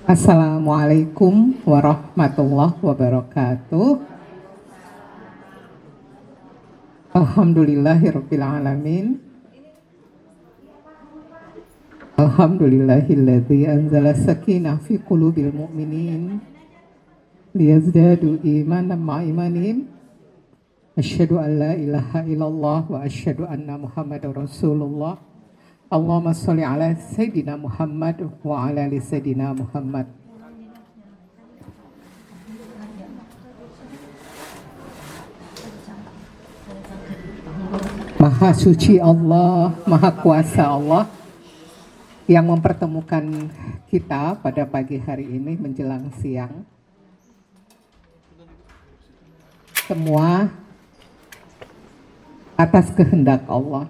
Assalamualaikum warahmatullahi wabarakatuh. Alhamdulillahirabbil alamin. Alhamdulillahilladzi anzala sakinah fi qulubil mu'minin liyazdadu imanan ma'a imanihim. Asyhadu an la ilaha illallah wa asyhadu anna Muhammadar Rasulullah. Allahumma sholli ala Sayyidina Muhammad wa ala ali Sayyidina Muhammad. Maha suci Allah, maha kuasa Allah yang mempertemukan kita pada pagi hari ini menjelang siang. Semua atas kehendak Allah.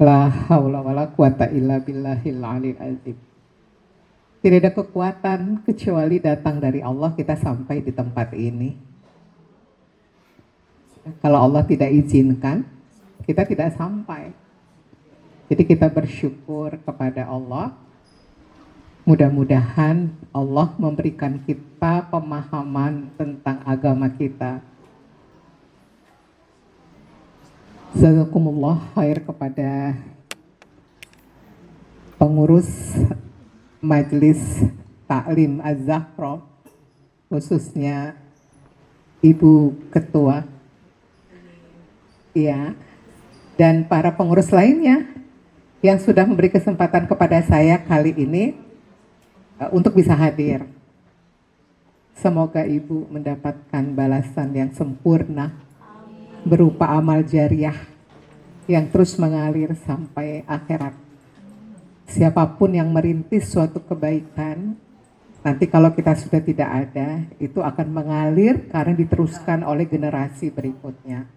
La haula wala quwata illa billahil aliyil azim. Tidak ada kekuatan kecuali datang dari Allah kita sampai di tempat ini. Kalau Allah tidak izinkan, kita tidak sampai. Jadi kita bersyukur kepada Allah. Mudah-mudahan Allah memberikan kita pemahaman tentang agama kita. Jazakumullah khair kepada pengurus Majelis Taklim Az-Zahra, khususnya Ibu Ketua, ya, dan para pengurus lainnya yang sudah memberi kesempatan kepada saya kali ini untuk bisa hadir. Semoga Ibu mendapatkan balasan yang sempurna berupa amal jariah yang terus mengalir sampai akhirat. Siapapun yang merintis suatu kebaikan, nanti kalau kita sudah tidak ada, itu akan mengalir karena diteruskan oleh generasi berikutnya.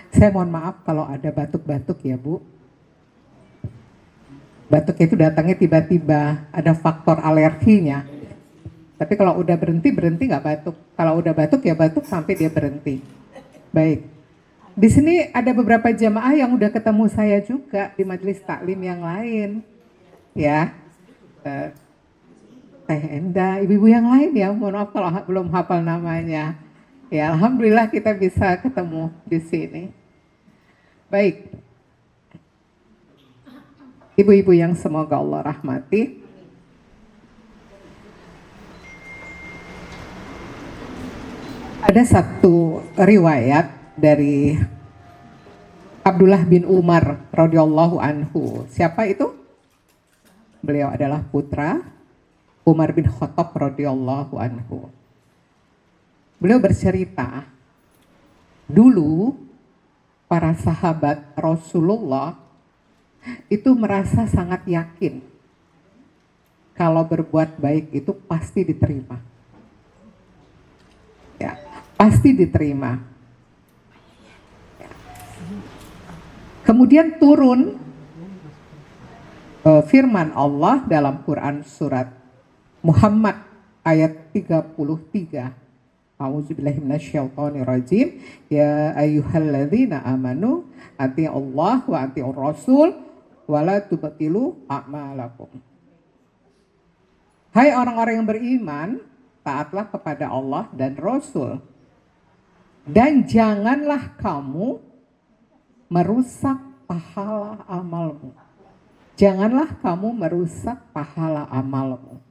Saya mohon maaf kalau ada batuk-batuk ya Bu. Batuk itu datangnya tiba-tiba, ada faktor alerginya. Tapi kalau udah berhenti nggak batuk. Kalau udah batuk ya batuk sampai dia berhenti. Baik. Di sini ada beberapa jamaah yang udah ketemu saya juga di majelis taklim yang lain. Ya. Teh Enda, ibu-ibu yang lain ya. Mohon maaf kalau belum hafal namanya. Ya, alhamdulillah kita bisa ketemu di sini. Baik. Ibu-ibu yang semoga Allah rahmati. Ada satu riwayat dari Abdullah bin Umar radhiyallahu anhu. Siapa itu? Beliau adalah putra Umar bin Khattab radhiyallahu anhu. Beliau bercerita, dulu para sahabat Rasulullah itu merasa sangat yakin kalau berbuat baik itu pasti diterima. Ya, pasti diterima. Kemudian turun firman Allah dalam Quran surat Muhammad ayat 33. A'udzubillahi minasyaitonirrajim. Ya ayyuhalladzina amanu atii'allah wa atii'ur rasul wa la tubtilu a'malakum. Hai orang-orang yang beriman, taatlah kepada Allah dan Rasul. Dan janganlah kamu merusak pahala amalmu. Janganlah kamu merusak pahala amalmu.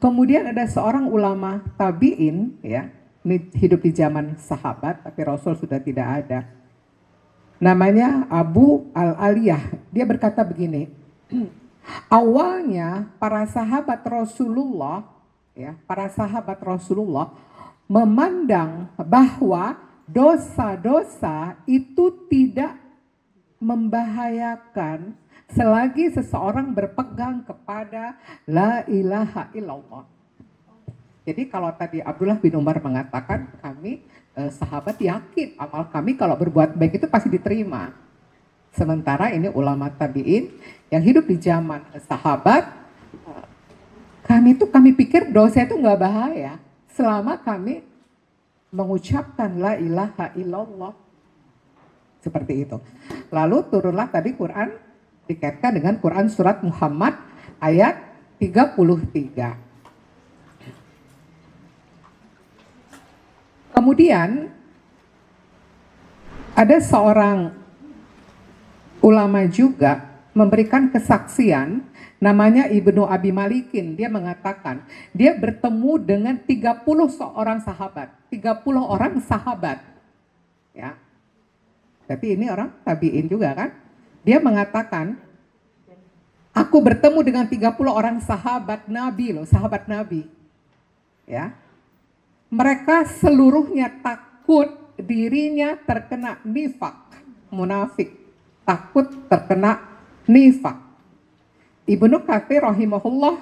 Kemudian ada seorang ulama tabi'in, ya, ini hidup di zaman sahabat, tapi Rasul sudah tidak ada. Namanya Abu Al-Aliyah. Dia berkata begini, awalnya para sahabat Rasulullah, ya, para sahabat Rasulullah memandang bahwa dosa-dosa itu tidak membahayakan selagi seseorang berpegang kepada la ilaha illallah. Jadi kalau tadi Abdullah bin Umar mengatakan, kami sahabat yakin amal kami kalau berbuat baik itu pasti diterima. Sementara ini ulama tabi'in yang hidup di zaman sahabat, kami pikir dosa itu nggak bahaya selama kami mengucapkan la ilaha illallah. Seperti itu. Lalu turunlah tadi Quran, dikaitkan dengan Quran surat Muhammad ayat 33. Kemudian ada seorang ulama juga memberikan kesaksian, namanya Ibnu Abi Malikin. Dia mengatakan dia bertemu dengan 30 seorang sahabat, 30 orang sahabat, ya. Tapi ini orang tabiin juga kan. Dia mengatakan, aku bertemu dengan 30 orang sahabat Nabi loh, sahabat Nabi, ya. Mereka seluruhnya takut dirinya terkena nifak, munafik, takut terkena nifak. Ibnu Katsir rahimahullah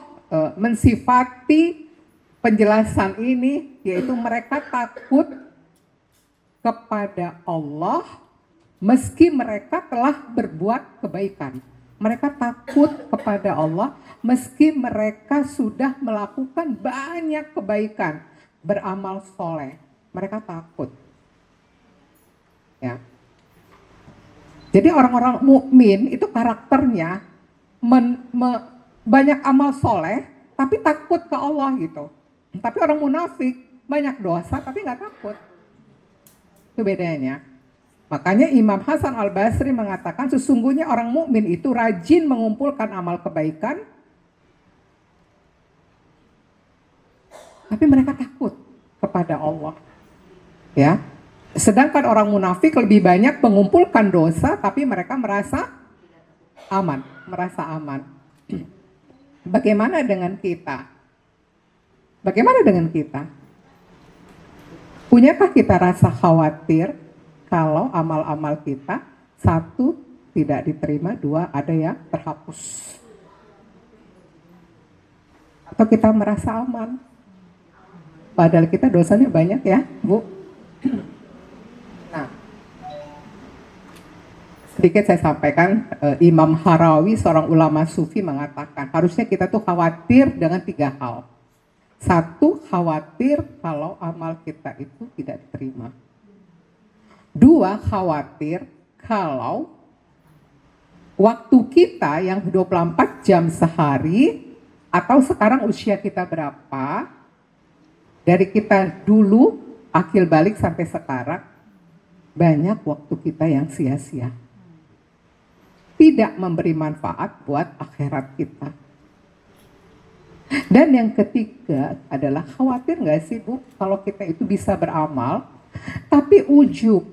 mensifati penjelasan ini, yaitu mereka takut kepada Allah meski mereka telah berbuat kebaikan. Mereka takut kepada Allah meski mereka sudah melakukan banyak kebaikan, beramal soleh. Mereka takut. Ya. Jadi orang-orang mukmin itu karakternya banyak amal soleh, tapi takut ke Allah gitu. Tapi orang munafik banyak dosa, tapi nggak takut. Itu bedanya. Makanya Imam Hasan Al-Basri mengatakan sesungguhnya orang mukmin itu rajin mengumpulkan amal kebaikan, tapi mereka takut kepada Allah. Ya. Sedangkan orang munafik lebih banyak mengumpulkan dosa, tapi mereka merasa aman, Bagaimana dengan kita? Bagaimana dengan kita? Punyakah kita rasa khawatir kalau amal-amal kita, 1, tidak diterima, 2, ada yang terhapus? Atau kita merasa aman? Padahal kita dosanya banyak ya, Bu. Nah, sedikit saya sampaikan, Imam Harawi, seorang ulama sufi, mengatakan harusnya kita tuh khawatir dengan 3 hal. 1, khawatir kalau amal kita itu tidak diterima. 2, khawatir kalau waktu kita yang 24 jam sehari, atau sekarang usia kita berapa, dari kita dulu akil balik sampai sekarang, banyak waktu kita yang sia-sia. Tidak memberi manfaat buat akhirat kita. Dan yang ketiga adalah khawatir gak sih Bu, kalau kita itu bisa beramal, tapi ujub,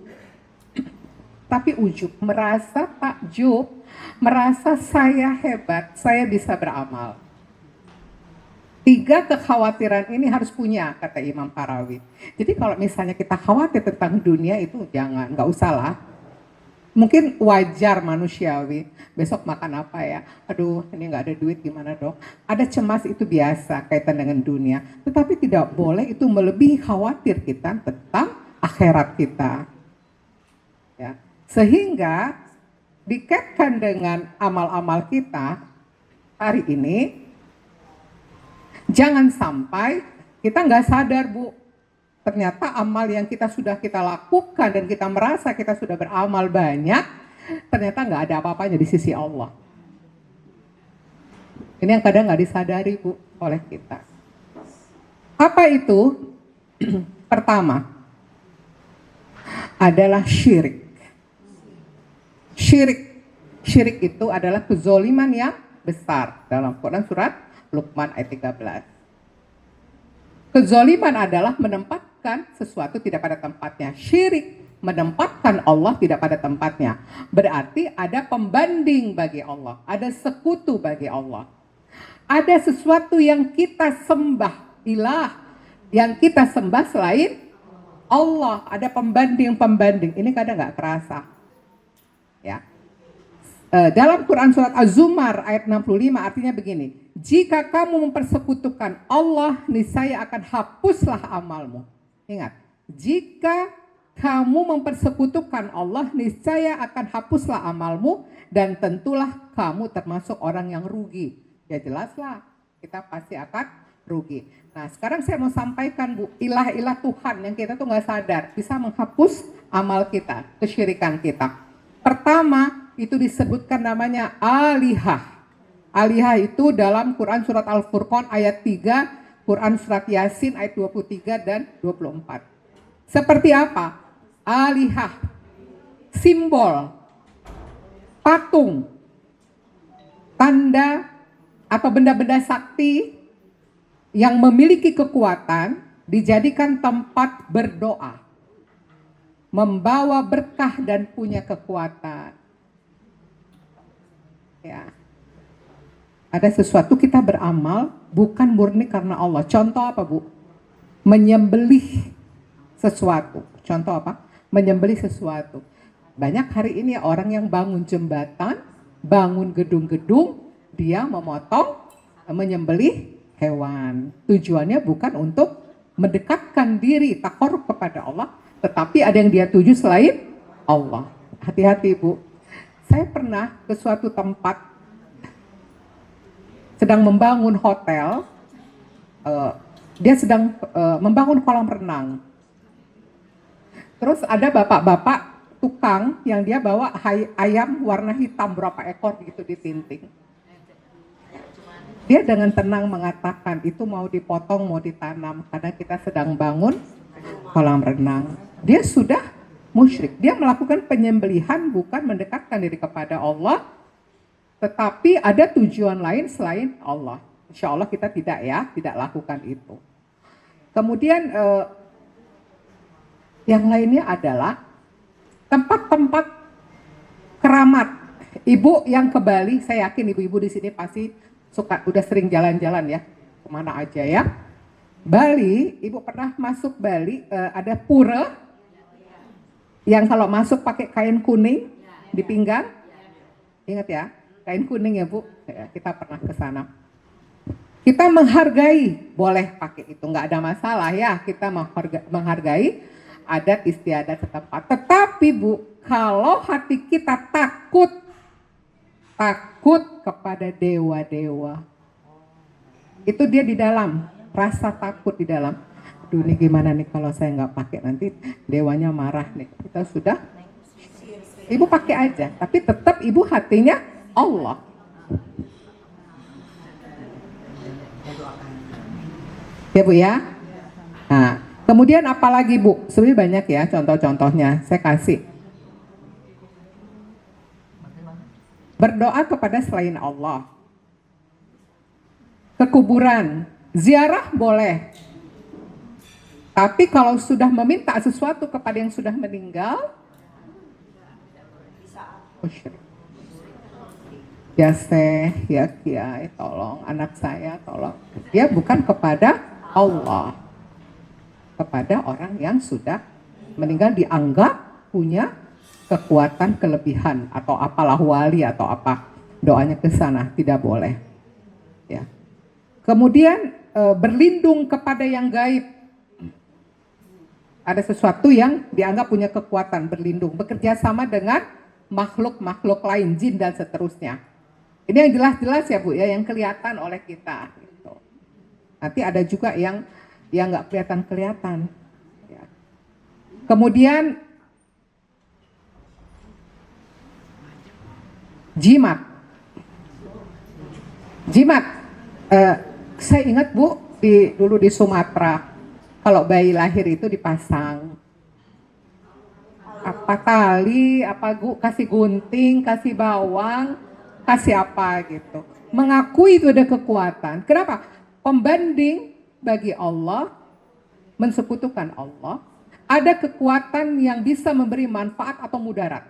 merasa takjub, merasa saya hebat, saya bisa beramal. 3 kekhawatiran ini harus punya, kata Imam Harawi. Jadi kalau misalnya kita khawatir tentang dunia itu jangan, nggak usah lah. Mungkin wajar manusiawi, besok makan apa ya? Aduh, ini nggak ada duit gimana dok? Ada cemas, itu biasa kaitan dengan dunia. Tetapi tidak boleh itu melebihi khawatir kita tentang akhirat kita. Ya. Sehingga dikaitkan dengan amal-amal kita hari ini, jangan sampai kita nggak sadar Bu, ternyata amal yang kita lakukan dan kita merasa kita sudah beramal banyak, ternyata nggak ada apa-apanya di sisi Allah. Ini yang kadang nggak disadari Bu oleh kita. Apa itu? Pertama adalah syirik. Syirik itu adalah kezoliman yang besar. Dalam Quran surat Luqman ayat 13. Kezoliman adalah menempatkan sesuatu tidak pada tempatnya. Syirik menempatkan Allah tidak pada tempatnya. Berarti ada pembanding bagi Allah, ada sekutu bagi Allah. Ada sesuatu yang kita sembah, ilah, yang kita sembah selain Allah. Ada pembanding. Ini kadang nggak terasa. Ya. Dalam Quran surat Az-Zumar ayat 65 artinya begini. Jika kamu mempersekutukan Allah, niscaya akan hapuslah amalmu. Ingat, jika kamu mempersekutukan Allah, niscaya akan hapuslah amalmu dan tentulah kamu termasuk orang yang rugi. Ya jelaslah, kita pasti akan rugi. Nah sekarang saya mau sampaikan Bu, ilah-ilah Tuhan yang kita tuh nggak sadar bisa menghapus amal kita, kesyirikan kita. Pertama itu disebutkan namanya alihah. Alihah itu dalam Quran surat Al-Furqan ayat 3, Quran surat Yasin ayat 23 dan 24. Seperti apa? Alihah, simbol, patung, tanda atau benda-benda sakti yang memiliki kekuatan dijadikan tempat berdoa, membawa berkah dan punya kekuatan. Ya. Ada sesuatu kita beramal bukan murni karena Allah. Contoh apa, Bu? Menyembelih sesuatu. Contoh apa? Menyembelih sesuatu. Banyak hari ini orang yang bangun jembatan, bangun gedung-gedung, dia memotong, menyembelih hewan. Tujuannya bukan untuk mendekatkan diri takarrub kepada Allah, tetapi ada yang dia tuju selain Allah. Hati-hati, Bu. Saya pernah ke suatu tempat sedang membangun hotel, dia sedang membangun kolam renang. Terus ada bapak-bapak tukang yang dia bawa ayam warna hitam berapa ekor gitu ditinting. Dia dengan tenang mengatakan itu mau dipotong, mau ditanam karena kita sedang bangun kolam renang. Dia sudah musyrik. Dia melakukan penyembelihan bukan mendekatkan diri kepada Allah, tetapi ada tujuan lain selain Allah. Insya Allah kita tidak lakukan itu. Kemudian yang lainnya adalah tempat-tempat keramat. Ibu yang ke Bali, saya yakin ibu-ibu di sini pasti udah sering jalan-jalan ya, kemana aja ya. Bali, ibu pernah masuk Bali, ada pura yang kalau masuk pakai kain kuning di pinggang, ingat ya. Kain kuning ya, Bu, kita pernah ke sana. Kita menghargai, boleh pakai itu, nggak ada masalah ya. Kita menghargai adat istiadat setempat. Tetapi, Bu, kalau hati kita takut kepada dewa-dewa, itu dia di dalam, rasa takut di dalam. Aduh, ini gimana nih kalau saya nggak pakai, nanti dewanya marah nih. Kita sudah, ibu pakai aja, tapi tetap ibu hatinya Allah. Ya, Bu ya. Nah, kemudian apalagi, Bu? Sebenarnya banyak ya contoh-contohnya. Saya kasih. Berdoa kepada selain Allah. Ke kuburan, ziarah boleh. Tapi kalau sudah meminta sesuatu kepada yang sudah meninggal, musyrik. Ya Syekh, ya Kiai, tolong anak saya, tolong. Dia bukan kepada Allah, kepada orang yang sudah meninggal dianggap punya kekuatan kelebihan atau apalah wali atau apa, doanya ke sana tidak boleh. Ya. Kemudian berlindung kepada yang gaib. Ada sesuatu yang dianggap punya kekuatan, berlindung, bekerja sama dengan makhluk-makhluk lain, jin dan seterusnya. Ini yang jelas-jelas ya, Bu ya, yang kelihatan oleh kita. Gitu. Nanti ada juga yang nggak kelihatan. Ya. Kemudian jimat. Saya ingat, Bu, dulu di Sumatera, kalau bayi lahir itu dipasang apa tali, kasih gunting, kasih bawang, kasih apa gitu. Mengakui itu ada kekuatan. Kenapa? Pembanding bagi Allah, mensekutukan Allah, ada kekuatan yang bisa memberi manfaat atau mudarat.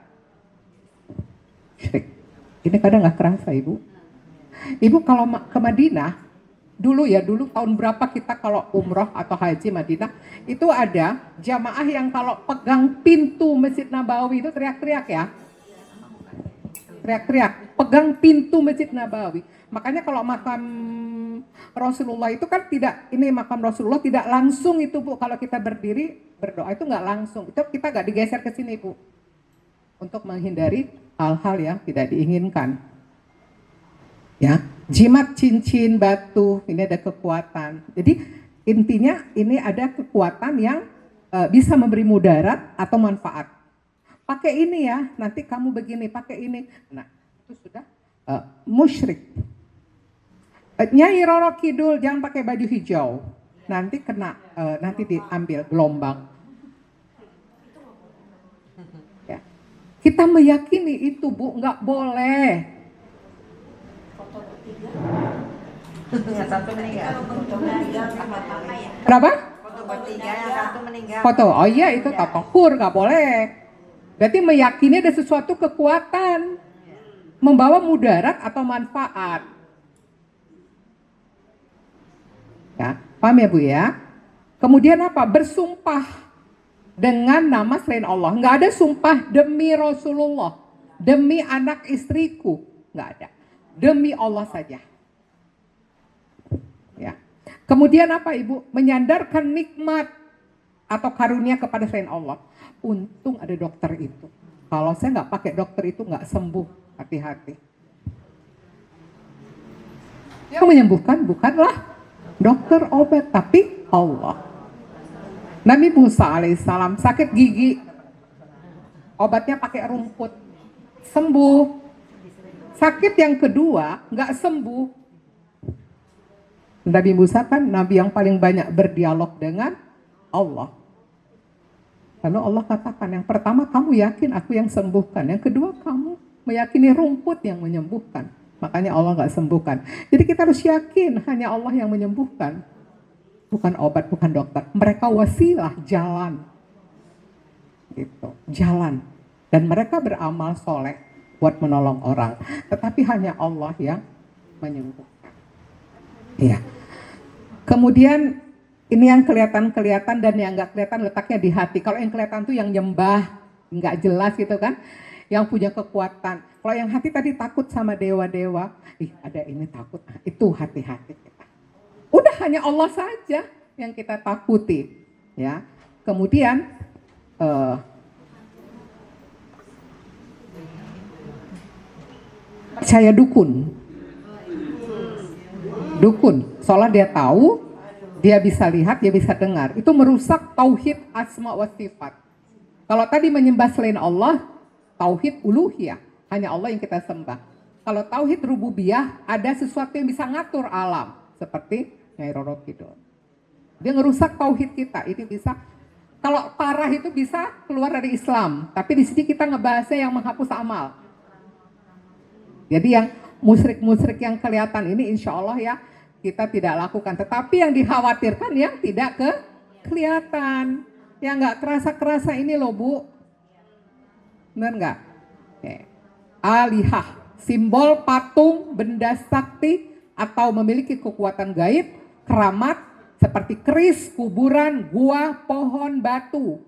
Syirik. Ini kadang nggak kerasa, Ibu. Ibu kalau ke Madinah, dulu tahun berapa kita kalau umroh atau haji Madinah, itu ada jamaah yang kalau pegang pintu Masjid Nabawi itu teriak-teriak ya. Teriak-teriak, pegang pintu Masjid Nabawi. Makanya kalau makam Rasulullah itu kan makam Rasulullah tidak langsung itu, Bu. Kalau kita berdiri berdoa itu nggak langsung. Itu kita nggak digeser ke sini, Bu. Untuk menghindari hal-hal yang tidak diinginkan. Ya, jimat cincin batu, ini ada kekuatan. Jadi intinya ini ada kekuatan yang bisa memberi mudarat atau manfaat. Pakai ini ya, nanti kamu begini, pakai ini. Nah, itu sudah musyrik. Nyai Roro Kidul jangan pakai baju hijau, nanti kena, nanti diambil gelombang. Ya. Kita meyakini itu Bu, nggak boleh. Yang satu meninggal. Kenapa? Foto bertiga, yang satu meninggal. Foto, oh iya itu tatokur, nggak boleh. Berarti meyakini ada sesuatu kekuatan membawa mudarat atau manfaat. Ya, paham ya Bu ya? Kemudian apa? Bersumpah dengan nama selain Allah. Nggak ada sumpah demi Rasulullah, demi anak istriku, nggak ada. Demi Allah saja. Ya. Kemudian apa Ibu? Menyandarkan nikmat atau karunia kepada selain Allah. Untung ada dokter itu. Kalau saya nggak pakai dokter itu nggak sembuh. Hati-hati. Yang menyembuhkan bukanlah dokter obat, tapi Allah. Nabi Musa alaihissalam sakit gigi, obatnya pakai rumput, sembuh. Sakit yang kedua nggak sembuh. Nabi Musa kan nabi yang paling banyak berdialog dengan Allah. Lalu Allah katakan, yang pertama kamu yakin aku yang sembuhkan, yang kedua kamu meyakini rumput yang menyembuhkan. Makanya Allah nggak sembuhkan. Jadi kita harus yakin hanya Allah yang menyembuhkan. Bukan obat, bukan dokter. Mereka wasilah, jalan. Gitu, jalan. Dan mereka beramal soleh buat menolong orang. Tetapi hanya Allah yang menyembuhkan. Iya. Kemudian ini yang kelihatan dan yang nggak kelihatan letaknya di hati. Kalau yang kelihatan tuh yang nyembah, nggak jelas gitu kan. Yang punya kekuatan. Kalau yang hati tadi takut sama dewa-dewa. Ada ini takut. Itu hati-hati kita. Udah hanya Allah saja yang kita takuti. Ya. Kemudian percaya dukun. Dukun, soalnya dia tahu, dia bisa lihat, dia bisa dengar. Itu merusak tauhid asma wa sifat. Kalau tadi menyembah selain Allah, tauhid uluhiyah, hanya Allah yang kita sembah. Kalau tauhid rububiyah, ada sesuatu yang bisa ngatur alam, seperti Nyai Roro Kidul. Dia ngerusak tauhid kita. Ini bisa, kalau parah itu bisa keluar dari Islam. Tapi di sini kita ngebahasnya yang menghapus amal. Jadi yang musyrik-musyrik yang kelihatan ini insya Allah ya kita tidak lakukan. Tetapi yang dikhawatirkan yang tidak kelihatan. Yang nggak kerasa-kerasa ini loh Bu. Benar nggak? Alihah, simbol patung, benda sakti atau memiliki kekuatan gaib, keramat seperti keris, kuburan, gua, pohon, batu.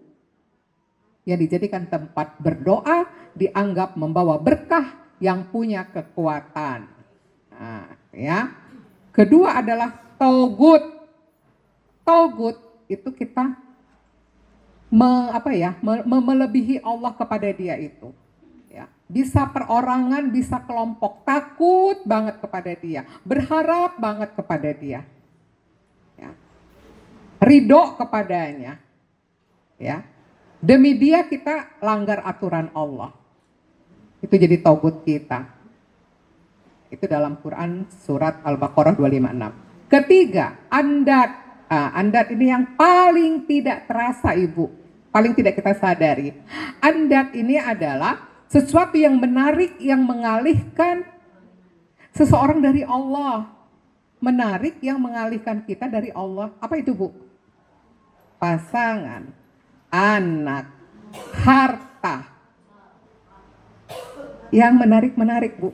Yang dijadikan tempat berdoa dianggap membawa berkah yang punya kekuatan. Nah, ya. Kedua adalah togut. Togut itu kita melebihi Allah kepada dia itu. Ya. Bisa perorangan, bisa kelompok, takut banget kepada dia, berharap banget kepada dia. Ya. Ridho kepadanya. Ya. Demi dia kita langgar aturan Allah. Itu jadi togut kita. Itu dalam Quran surat Al-Baqarah 256. Ketiga, andat. Andat ini yang paling tidak terasa Ibu. Paling tidak kita sadari. Andat ini adalah sesuatu yang menarik, yang mengalihkan seseorang dari Allah. Menarik yang mengalihkan kita dari Allah. Apa itu Bu? Pasangan, anak, harta. Yang menarik-menarik Bu.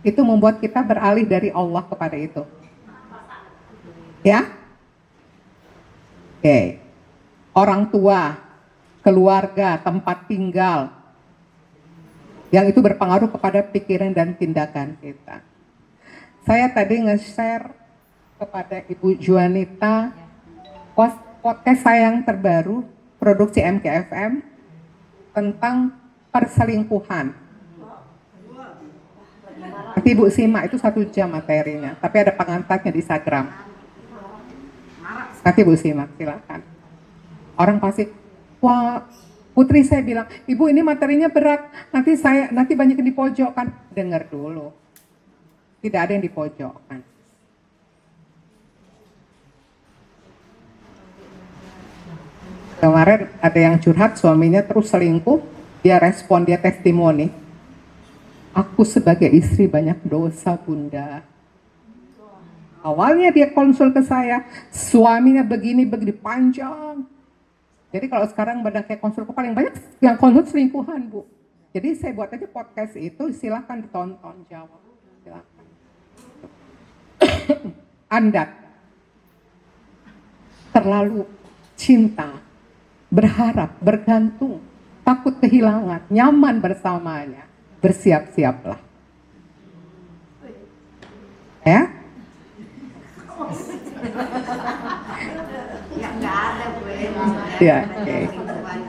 Itu membuat kita beralih dari Allah kepada itu. Ya? Oke. Orang tua, keluarga, tempat tinggal. Yang itu berpengaruh kepada pikiran dan tindakan kita. Saya tadi nge-share kepada Ibu Juanita podcast saya yang terbaru, produksi MKFM, tentang perselingkuhan. Nanti Ibu simak, itu 1 jam materinya. Tapi ada pengantarnya di Instagram. Nanti Ibu simak, silakan. Orang pasti, wah putri saya bilang, Ibu ini materinya berat. Nanti banyak yang dipojokkan. Dengar dulu. Tidak ada yang dipojokkan. Kemarin ada yang curhat suaminya terus selingkuh, dia respon, dia testimoni. Aku sebagai istri banyak dosa, Bunda. Awalnya dia konsul ke saya, suaminya begini panjang. Jadi kalau sekarang kayak konsul paling banyak yang konsul selingkuhan, Bu. Jadi saya buat aja podcast itu, silahkan ditonton, jawab. Silahkan. Anda terlalu cinta, berharap, bergantung, takut kehilangan, nyaman bersamanya, bersiap-siaplah. Ya? Ya nggak ada gue. Ya, okay.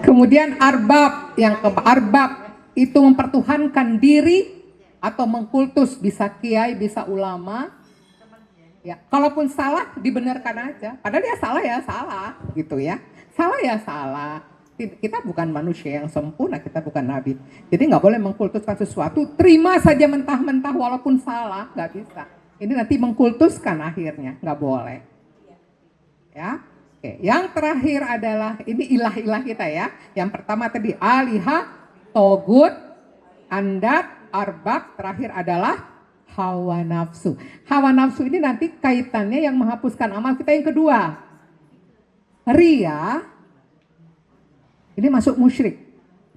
Kemudian arbab, arbab itu mempertuhankan diri atau mengkultus, bisa kiai, bisa ulama. Ya, kalaupun salah dibenarkan aja. Padahal dia salah ya salah, gitu ya. Salah ya salah. Kita bukan manusia yang sempurna, kita bukan nabi. Jadi nggak boleh mengkultuskan sesuatu, terima saja mentah-mentah walaupun salah, nggak bisa. Ini nanti mengkultuskan akhirnya, nggak boleh. Ya, oke. Yang terakhir adalah ini ilah-ilah kita ya. Yang pertama tadi alihah, togut, andat, arbab. Terakhir adalah hawa nafsu. Hawa nafsu ini nanti kaitannya yang menghapuskan amal kita yang kedua. Ria, ini masuk musyrik,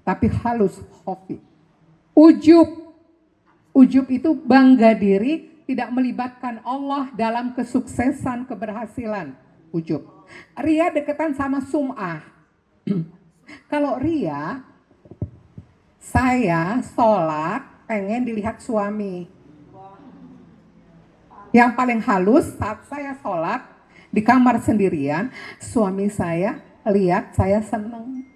tapi halus, khofi. Ujub itu bangga diri, tidak melibatkan Allah dalam kesuksesan, keberhasilan. Ujub. Ria deketan sama sum'ah. Kalau ria, saya sholat pengen dilihat suami. Yang paling halus saat saya sholat di kamar sendirian, suami saya lihat saya seneng.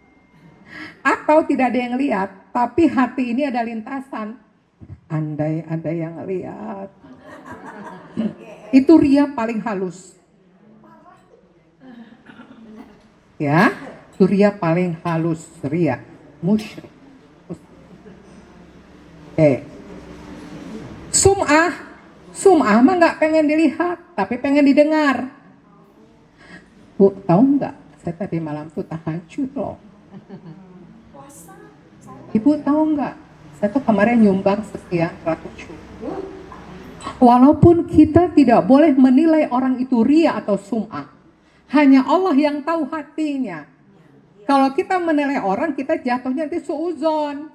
Atau tidak ada yang lihat, tapi hati ini ada lintasan. Andai ada yang lihat. Itu ria paling halus. Ya, itu ria paling halus, ria, musyrik. Sum'ah mah nggak pengen dilihat, tapi pengen didengar. Bu, tahu nggak? Saya tadi malam tuh tahajud loh. Ibu tahu nggak? Saya tuh kemarin nyumbang sekian ratus ribu. Walaupun kita tidak boleh menilai orang itu ria atau sum'ah, hanya Allah yang tahu hatinya. Kalau kita menilai orang, kita jatuhnya nanti suuzon.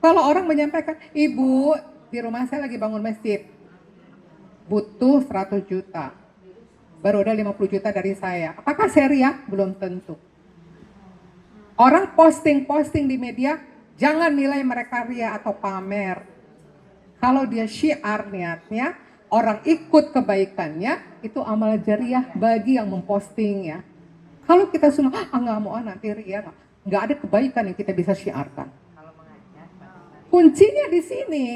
Kalau orang menyampaikan, ibu di rumah saya lagi bangun masjid, butuh 100 juta, baru ada 50 juta dari saya. Apakah saya ria? Belum tentu. Orang posting di media, jangan nilai mereka ria atau pamer. Kalau dia syiar niatnya, orang ikut kebaikannya, itu amal jariah bagi yang mempostingnya. Kalau kita semua, nggak mau nanti ria, nggak ada kebaikan yang kita bisa syiarkan. Kuncinya di sini.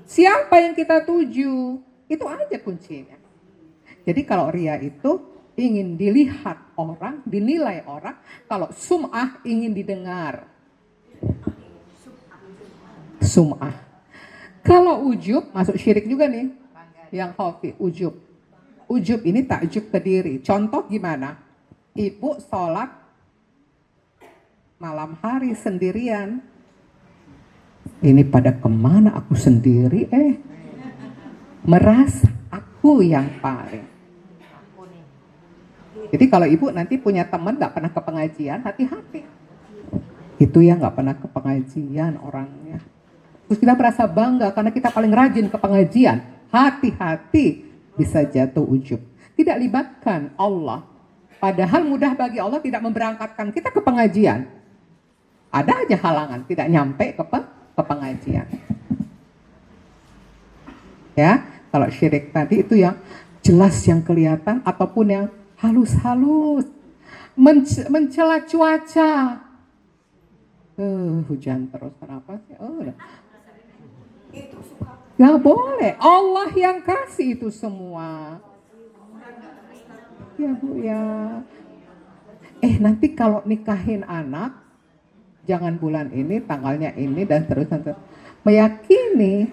Siapa yang kita tuju, itu aja kuncinya. Jadi kalau ria itu ingin dilihat orang, dinilai orang. Kalau sum'ah ingin didengar. Sum'ah. Kalau ujub, masuk syirik juga nih. Yang khofi, ujub. Ujub ini takjub ke diri. Contoh gimana? Ibu sholat malam hari sendirian. Ini pada kemana aku sendiri? Merasa aku yang paling. Jadi kalau ibu nanti punya teman gak pernah ke pengajian, hati-hati. Itu yang gak pernah ke pengajian orangnya. Terus kita merasa bangga karena kita paling rajin ke pengajian. Hati-hati bisa jatuh ujub. Tidak libatkan Allah. Padahal mudah bagi Allah tidak memberangkatkan kita ke pengajian. Ada aja halangan, tidak nyampe ke pengajian. Ya, kalau syirik tadi itu yang jelas, yang kelihatan, ataupun yang halus-halus, mencela cuaca. Hujan terus, kenapa sih? Gak boleh, Allah yang kasih itu semua. Ya Bu ya. Nanti kalau nikahin anak, jangan bulan ini, tanggalnya ini, dan terus. Meyakini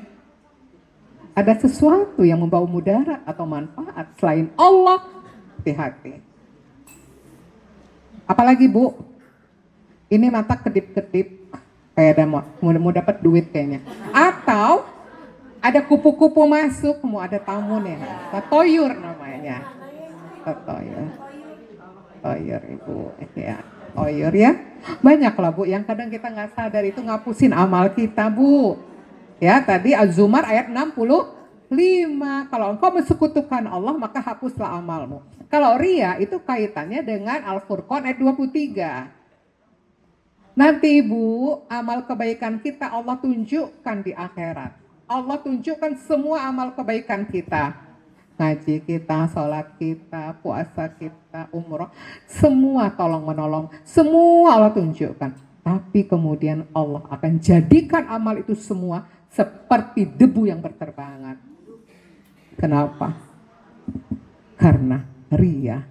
ada sesuatu yang membawa mudarat atau manfaat selain Allah. Hati-hati. Apalagi Bu, ini mata kedip-kedip, kayak ada mau dapat duit kayaknya. Atau ada kupu-kupu masuk, mau ada tamu nih, tatoyur namanya. Tatoyur, toyur Ibu, ya, toyur ya. Banyak lah Bu, yang kadang kita nggak sadar itu ngapusin amal kita Bu. Ya, tadi Az-Zumar ayat 65. Kalau engkau mensekutukan Allah, maka hapuslah amalmu. Kalau ria itu kaitannya dengan Al-Furqan ayat 23. Nanti Ibu, amal kebaikan kita Allah tunjukkan di akhirat. Allah tunjukkan semua amal kebaikan kita. Ngaji kita, sholat kita, puasa kita, umroh. Semua tolong menolong. Semua Allah tunjukkan. Tapi kemudian Allah akan jadikan amal itu semua seperti debu yang berterbangan. Kenapa? Karena ria.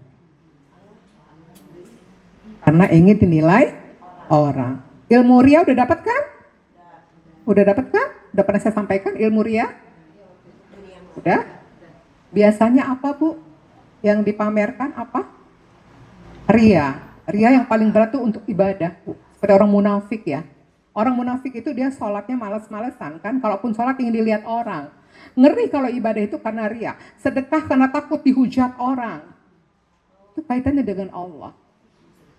Karena ingin dinilai orang. Ilmu ria udah dapat kan? Udah dapat kan? Udah pernah saya sampaikan ilmu ria? Udah? Biasanya apa Bu? Yang dipamerkan apa? Ria. Ria yang paling berat tuh untuk ibadah Bu. Seperti orang munafik ya. Orang munafik itu dia sholatnya malas-malesan kan. Kalaupun sholat ingin dilihat orang. Ngeri kalau ibadah itu karena ria. Sedekah karena takut dihujat orang. Itu kaitannya dengan Allah.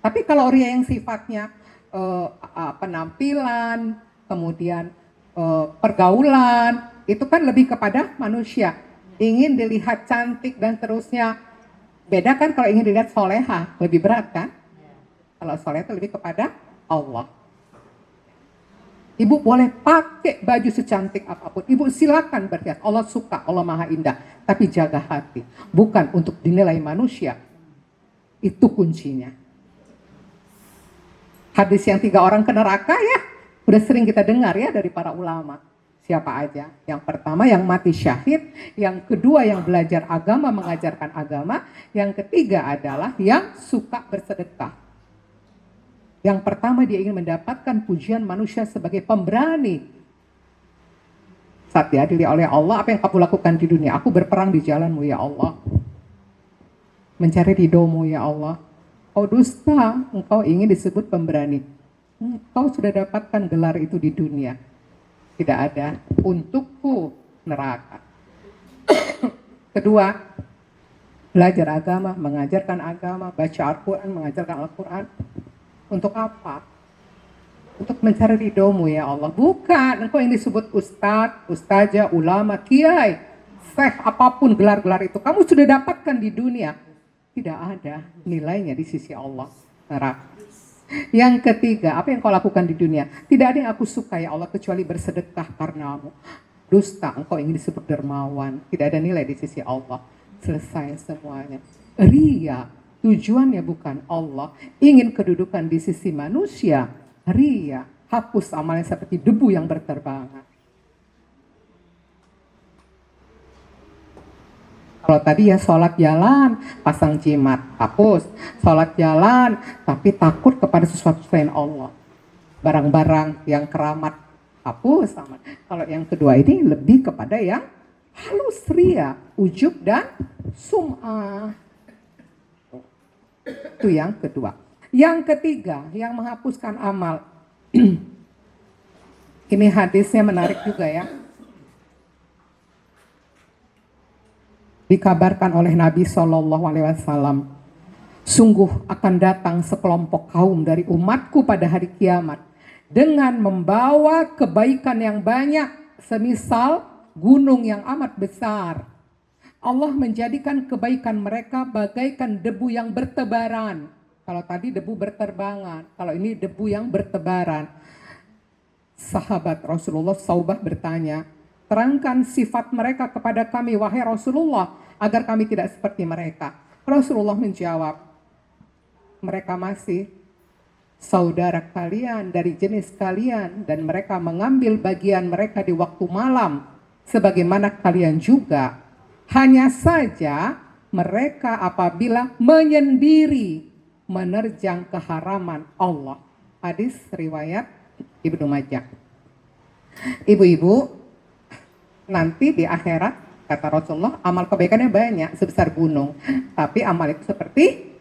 Tapi kalau ria yang sifatnya penampilan, kemudian pergaulan, itu kan lebih kepada manusia. Ingin dilihat cantik dan terusnya. Beda kan kalau ingin dilihat soleha, lebih berat kan? Kalau soleha itu lebih kepada Allah. Ibu boleh pakai baju secantik apapun. Ibu silakan berhias. Allah suka, Allah maha indah. Tapi jaga hati. Bukan untuk dinilai manusia. Itu kuncinya. Hadis yang 3 orang ke neraka ya. Udah sering kita dengar ya dari para ulama. Siapa aja? Yang pertama yang mati syahid. Yang kedua yang belajar agama, mengajarkan agama. Yang ketiga adalah yang suka bersedekah. Yang pertama dia ingin mendapatkan pujian manusia sebagai pemberani. Saat diadili oleh Allah, apa yang kamu lakukan di dunia? Aku berperang di jalanmu ya Allah. Mencari ridhomu ya Allah. Oh dusta, engkau ingin disebut pemberani. Engkau sudah dapatkan gelar itu di dunia. Tidak ada untukku neraka. Kedua, belajar agama, mengajarkan agama, baca Al-Quran, mengajarkan Al-Quran. Untuk apa? Untuk mencari ridhomu ya Allah. Bukan, engkau yang disebut ustadz, ustazah, ulama, kiai, syekh, apapun gelar-gelar itu. Kamu sudah dapatkan di dunia. Tidak ada nilainya di sisi Allah. Neraka. Yang ketiga, apa yang kau lakukan di dunia? Tidak ada yang aku suka ya Allah kecuali bersedekah karenamu. Dusta, engkau ingin disebut dermawan. Tidak ada nilai di sisi Allah. Selesai semuanya. Ria. Tujuannya bukan Allah, ingin kedudukan di sisi manusia, ria, hapus amalnya seperti debu yang berterbangan. Kalau tadi ya sholat jalan, pasang jimat, hapus. Sholat jalan, tapi takut kepada sesuatu selain Allah. Barang-barang yang keramat, hapus. Kalau yang kedua ini lebih kepada yang halus ria, ujub dan sum'ah. Itu yang kedua. Yang ketiga, yang menghapuskan amal. Ini hadisnya menarik juga ya. Dikabarkan oleh Nabi SAW, sungguh akan datang sekelompok kaum dari umatku pada hari kiamat dengan membawa kebaikan yang banyak, semisal gunung yang amat besar. Allah menjadikan kebaikan mereka bagaikan debu yang bertebaran. Kalau tadi debu berterbangan, kalau ini debu yang bertebaran. Sahabat Rasulullah Saubah bertanya, terangkan sifat mereka kepada kami, wahai Rasulullah, agar kami tidak seperti mereka. Rasulullah menjawab, mereka masih saudara kalian dari jenis kalian, dan mereka mengambil bagian mereka di waktu malam, sebagaimana kalian juga. Hanya saja mereka apabila menyendiri menerjang keharaman Allah. Hadis riwayat Ibnu Majah. Ibu-ibu, nanti di akhirat kata Rasulullah amal kebaikannya banyak sebesar gunung, tapi amal itu seperti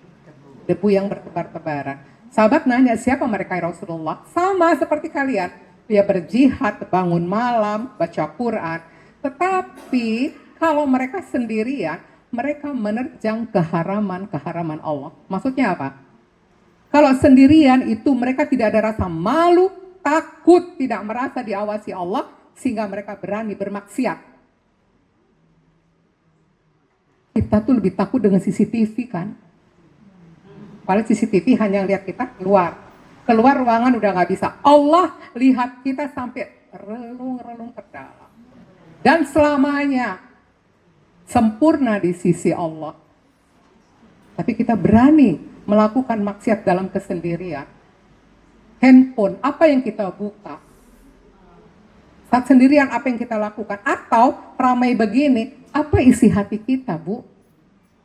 debu yang bertebar-tebaran. Sahabat nanya, siapa mereka ya Rasulullah? Sama seperti kalian. Dia berjihad, bangun malam, baca Quran. Tetapi kalau mereka sendirian, mereka menerjang keharaman-keharaman Allah. Maksudnya apa? Kalau sendirian itu mereka tidak ada rasa malu, takut, tidak merasa diawasi Allah, sehingga mereka berani bermaksiat. Kita tuh lebih takut dengan CCTV kan? Paling CCTV hanya lihat kita keluar. Keluar ruangan udah nggak bisa. Allah lihat kita sampai relung-relung ke dalam. Dan selamanya sempurna di sisi Allah. Tapi kita berani melakukan maksiat dalam kesendirian. Handphone, apa yang kita buka? Saat sendirian apa yang kita lakukan? Atau ramai begini, apa isi hati kita, Bu?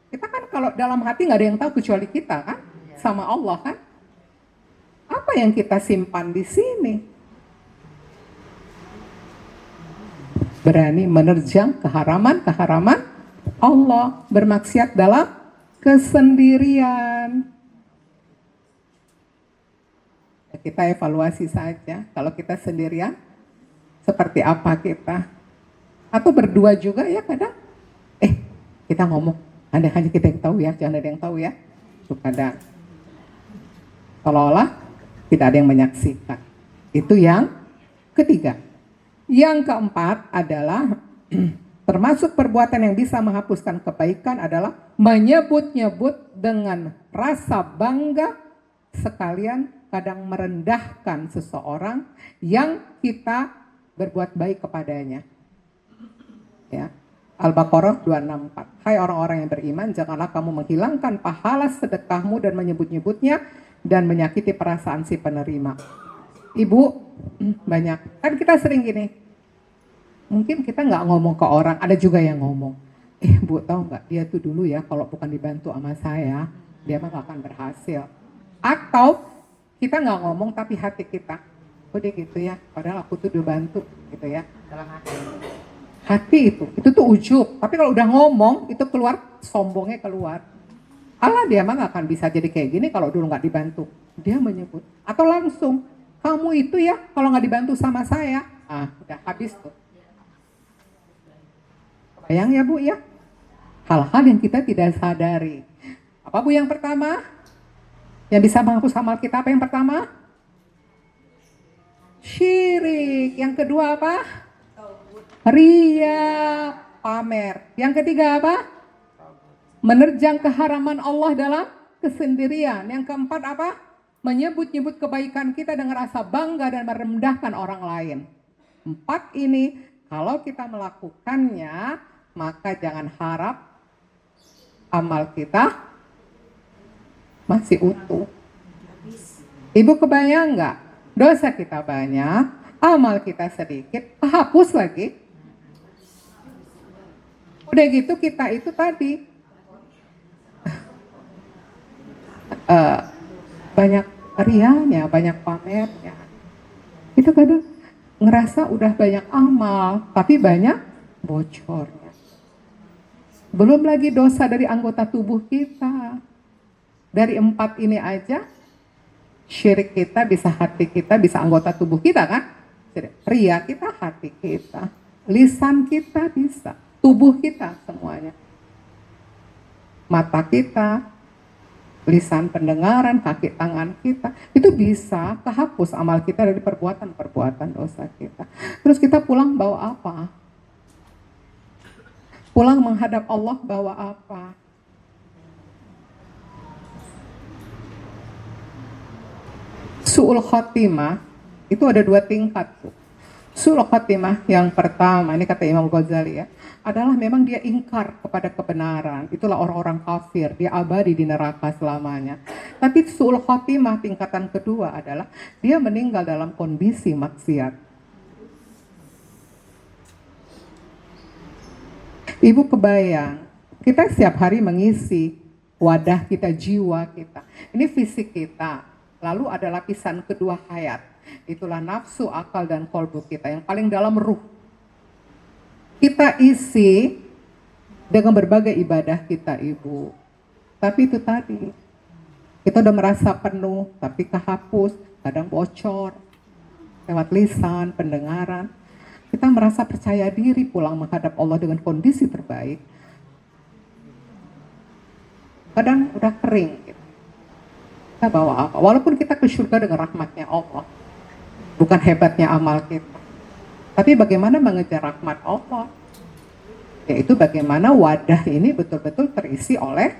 Kita kan kalau dalam hati nggak ada yang tahu kecuali kita kan? Sama Allah kan? Apa yang kita simpan di sini? Berani menerjang keharaman-keharaman Allah, bermaksiat dalam kesendirian. Kita evaluasi saja, kalau kita sendirian, seperti apa kita? Atau berdua juga ya kadang. Kita ngomong, hanya kita yang tahu ya, jangan ada yang tahu ya. Itu kadang. Seolah-olah tidak ada yang menyaksikan. Itu yang ketiga. Yang keempat adalah termasuk perbuatan yang bisa menghapuskan kebaikan adalah menyebut-nyebut dengan rasa bangga sekalian kadang merendahkan seseorang yang kita berbuat baik kepadanya. Ya. Al-Baqarah 264. Hai orang-orang yang beriman, janganlah kamu menghilangkan pahala sedekahmu dan menyebut-nyebutnya dan menyakiti perasaan si penerima. Ibu, banyak. Kan kita sering gini. Mungkin kita nggak ngomong ke orang, ada juga yang ngomong. Bu, tahu nggak, dia tuh dulu ya kalau bukan dibantu sama saya, dia mah nggak akan berhasil. Atau kita nggak ngomong tapi hati kita, oh dia gitu ya, padahal aku tuh dibantu gitu ya. Dalam hati. Hati itu tuh ujub. Tapi kalau udah ngomong, itu keluar, sombongnya keluar. Allah dia mah gak akan bisa jadi kayak gini kalau dulu gak dibantu. Dia menyebut. Atau langsung, kamu itu ya kalau gak dibantu sama saya. Udah habis tuh. Bayang ya Bu ya. Hal-hal yang kita tidak sadari. Apa Bu yang pertama? Yang bisa menghapus amal kita apa yang pertama? Syirik. Yang kedua apa? Ria, pamer. Yang ketiga apa? Menerjang keharaman Allah dalam kesendirian. Yang keempat apa? Menyebut-nyebut kebaikan kita dengan rasa bangga dan merendahkan orang lain. 4 ini kalau kita melakukannya, maka jangan harap amal kita masih utuh. Ibu kebayang nggak? Dosa kita banyak, amal kita sedikit, hapus lagi. Udah gitu kita itu tadi banyak rianya, banyak pamernya. Itu kadang ngerasa udah banyak amal, tapi banyak bocornya. Belum lagi dosa dari anggota tubuh kita. Dari 4 ini aja, syirik kita bisa hati kita, bisa anggota tubuh kita kan? Ria kita, hati kita, lisan kita bisa, tubuh kita semuanya. Mata kita, lisan pendengaran, kaki tangan kita, itu bisa kehapus amal kita dari perbuatan-perbuatan dosa kita. Terus kita pulang bawa apa? Pulang menghadap Allah bawa apa? Su'ul khotimah itu ada 2 tingkat tuh. Su'ul khotimah yang pertama, ini kata Imam Ghazali ya, adalah memang dia ingkar kepada kebenaran. Itulah orang-orang kafir, dia abadi di neraka selamanya. Tapi su'ul khotimah tingkatan kedua adalah dia meninggal dalam kondisi maksiat. Ibu kebayang, kita setiap hari mengisi wadah kita, jiwa kita. Ini fisik kita. Lalu ada lapisan kedua hayat. Itulah nafsu, akal, dan kolbu kita. Yang paling dalam ruh. Kita isi dengan berbagai ibadah kita, Ibu. Tapi itu tadi. Kita udah merasa penuh, tapi kehapus, kadang bocor, lewat lisan, pendengaran. Kita merasa percaya diri pulang menghadap Allah dengan kondisi terbaik. Kadang udah kering. Gitu. Kita bawa apa? Walaupun kita ke surga dengan rahmatnya Allah. Bukan hebatnya amal kita. Tapi bagaimana mengejar rahmat Allah? Yaitu bagaimana wadah ini betul-betul terisi oleh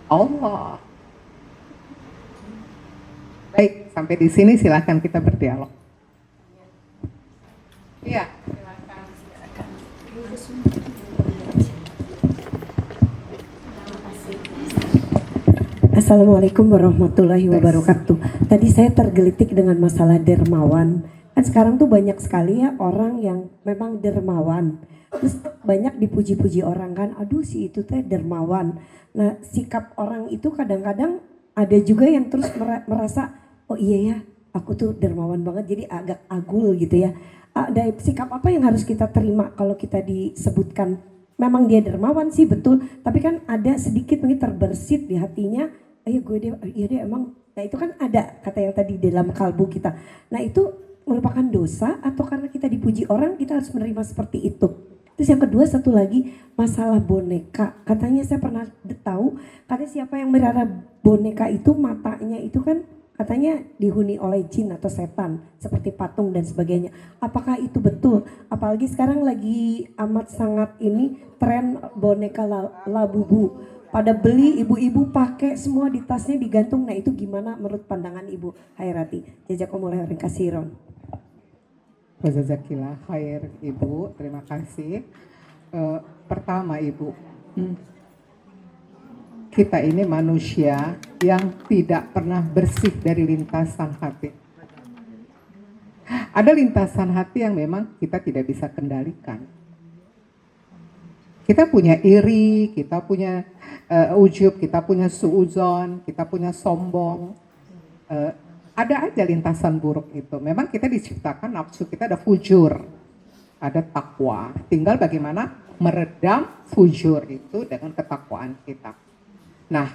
Allah. Baik, sampai di sini silakan kita berdialog. Iya. Assalamualaikum warahmatullahi wabarakatuh. Tadi saya tergelitik dengan masalah dermawan. Kan sekarang tuh banyak sekali ya orang yang memang dermawan. Terus banyak dipuji-puji orang kan, aduh si itu teh dermawan. Nah sikap orang itu kadang-kadang ada juga yang terus merasa, oh iya ya aku tuh dermawan banget, jadi agak agul gitu ya. Ada sikap apa yang harus kita terima kalau kita disebutkan memang dia dermawan sih betul, tapi kan ada sedikit mungkin terbersit di hatinya, iya dia emang, nah itu kan ada kata yang tadi dalam kalbu kita. Nah itu merupakan dosa atau karena kita dipuji orang kita harus menerima seperti itu. Terus yang kedua satu lagi masalah boneka, katanya saya pernah tahu katanya siapa yang melihara boneka itu matanya itu kan katanya dihuni oleh jin atau setan seperti patung dan sebagainya. Apakah itu betul? Apalagi sekarang lagi amat sangat ini tren boneka labubu. Pada beli ibu-ibu pakai semua di tasnya digantung. Nah itu gimana menurut pandangan Ibu Hairati? Jazakumullah khairan kasiron. Jazakillah khair Ibu, terima kasih. Pertama Ibu, kita ini manusia yang tidak pernah bersih dari lintasan hati. Ada lintasan hati yang memang kita tidak bisa kendalikan. Kita punya iri, kita punya ujub, kita punya suuzon, kita punya sombong. Ada aja lintasan buruk itu. Memang kita diciptakan nafsu kita ada fujur, ada takwa. Tinggal bagaimana meredam fujur itu dengan ketakwaan kita. Nah,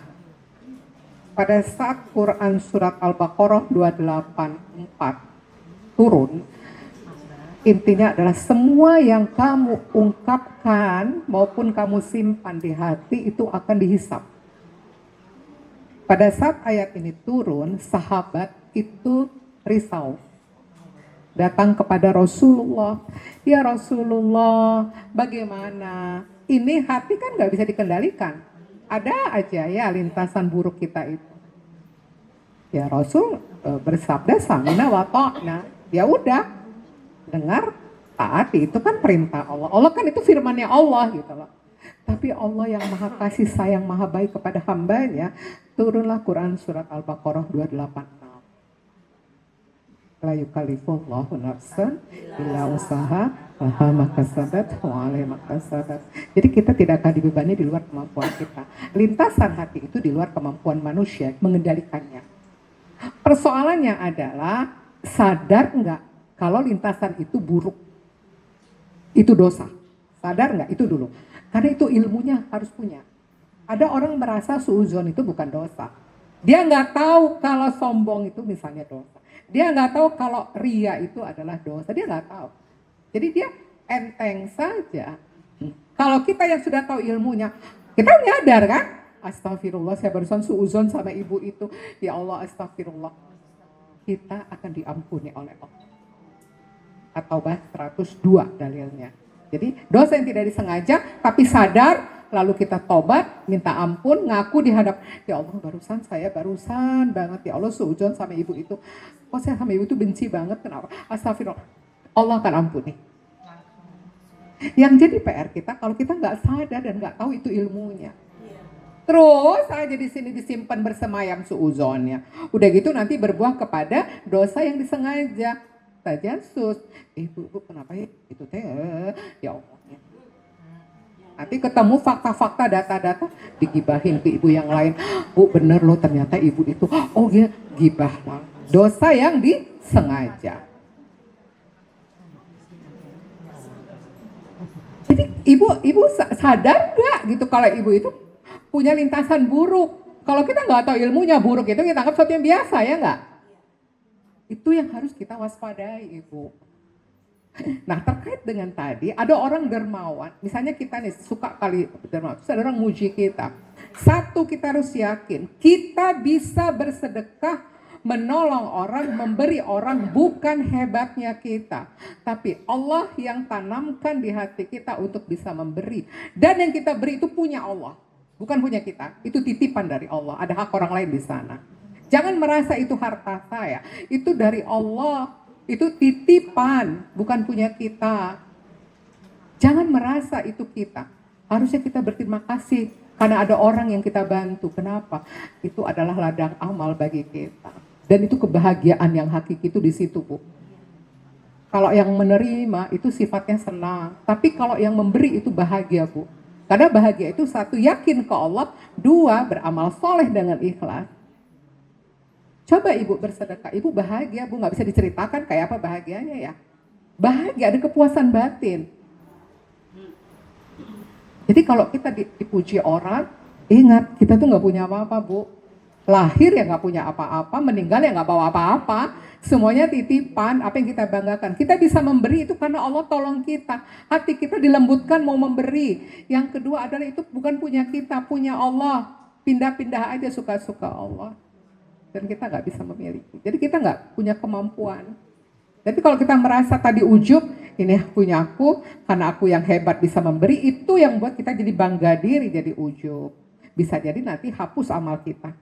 pada saat Quran surat Al-Baqarah 284 turun, intinya adalah semua yang kamu ungkapkan maupun kamu simpan di hati itu akan dihisap. Pada saat ayat ini turun, sahabat itu risau. Datang kepada Rasulullah, ya Rasulullah, bagaimana? Ini hati kan gak bisa dikendalikan. Ada aja ya lintasan buruk kita itu. Ya Rasul bersabda samina wa ta'na. Ya udah, dengar, taati, itu kan perintah Allah. Allah kan itu firmannya Allah gitu loh. Tapi Allah yang maha kasih sayang, maha baik kepada hambanya, turunlah Quran surat Al-Baqarah 286. La yukallifullahu nafsan illa usaha laha makasabat wa alaiha makasabat. Jadi kita tidak akan dibebani di luar kemampuan kita. Lintasan hati itu di luar kemampuan manusia mengendalikannya. Persoalannya adalah sadar nggak kalau lintasan itu buruk, itu dosa. Sadar nggak itu dulu. Karena itu ilmunya harus punya. Ada orang merasa suuzon itu bukan dosa. Dia nggak tahu kalau sombong itu misalnya dosa. Dia nggak tahu kalau ria itu adalah dosa. Dia nggak tahu. Jadi dia enteng saja. Kalau kita yang sudah tahu ilmunya, kita nyadar kan? Astagfirullah, saya barusan suuzon sama ibu itu. Ya Allah, astagfirullah. Kita akan diampuni oleh Allah. At-Taubah 102 dalilnya. Jadi dosa yang tidak disengaja tapi sadar, lalu kita tobat, minta ampun, ngaku di hadap, ya Allah barusan banget ya Allah suudzon sama ibu itu. Kok saya sama ibu itu benci banget, kenapa? Astagfirullah, Allah akan ampuni. Yang jadi PR kita kalau kita nggak sadar dan nggak tahu itu ilmunya. Terus aja di sini disimpan bersemayam suudzonnya. Udah gitu nanti berbuah kepada dosa yang disengaja. Tajasus, ibu kenapa ya itu teh ya Allah. Nanti ketemu fakta-fakta, data-data, digibahin ke ibu yang lain. Bu bener loh ternyata ibu itu, oh ya gibah lah. Dosa yang disengaja. Jadi ibu sadar nggak gitu kalau ibu itu punya lintasan buruk. Kalau kita nggak tahu ilmunya buruk itu kita anggap sesuatu yang biasa, ya nggak? Itu yang harus kita waspadai, Ibu. Nah, terkait dengan tadi, ada orang dermawan, misalnya kita nih suka kali dermawan, terus ada orang muji kita. Satu, kita harus yakin, kita bisa bersedekah, menolong orang, memberi orang, bukan hebatnya kita. Tapi Allah yang tanamkan di hati kita untuk bisa memberi. Dan yang kita beri itu punya Allah, bukan punya kita. Itu titipan dari Allah, ada hak orang lain di sana. Jangan merasa itu harta saya, itu dari Allah. Itu titipan, bukan punya kita. Jangan merasa itu kita. Harusnya kita berterima kasih karena ada orang yang kita bantu. Kenapa? Itu adalah ladang amal bagi kita. Dan itu kebahagiaan yang hakiki itu di situ, Bu. Kalau yang menerima itu sifatnya senang. Tapi kalau yang memberi itu bahagia, Bu. Karena bahagia itu satu, yakin ke Allah. Dua, beramal soleh dengan ikhlas. Coba Ibu bersedekah, Ibu bahagia, Bu, nggak bisa diceritakan kayak apa bahagianya ya. Bahagia, ada kepuasan batin. Jadi kalau kita dipuji orang, ingat kita tuh nggak punya apa-apa, Bu. Lahir ya nggak punya apa-apa, meninggal ya nggak bawa apa-apa. Semuanya titipan, apa yang kita banggakan. Kita bisa memberi itu karena Allah tolong kita. Hati kita dilembutkan mau memberi. Yang kedua adalah itu bukan punya kita, punya Allah. Pindah-pindah aja suka-suka Allah. Dan kita nggak bisa memiliki. Jadi kita nggak punya kemampuan. Tapi kalau kita merasa tadi ujub, ini punya aku, karena aku yang hebat bisa memberi, itu yang buat kita jadi bangga diri, jadi ujub. Bisa jadi nanti hapus amal kita.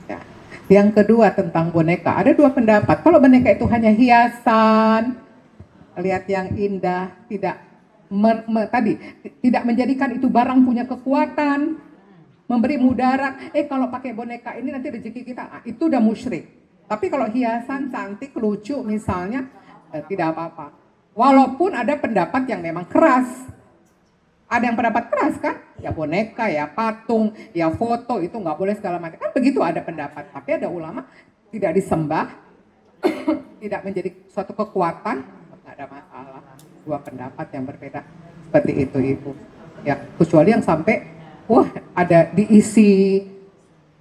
Ya. Yang kedua tentang boneka, ada dua pendapat. Kalau boneka itu hanya hiasan, lihat yang indah, tidak tidak menjadikan itu barang punya kekuatan, memberi mudarat, kalau pakai boneka ini nanti rezeki kita, itu udah musyrik. Tapi kalau hiasan, cantik, lucu misalnya, tidak apa-apa. Walaupun ada pendapat yang memang keras. Ada yang pendapat keras kan? Ya boneka, ya patung, ya foto, itu nggak boleh segala macam. Kan begitu ada pendapat. Tapi ada ulama tidak disembah, tidak menjadi suatu kekuatan, nggak ada masalah. Dua pendapat yang berbeda. Seperti itu, Ibu. Ya, kecuali yang sampai wah, ada diisi,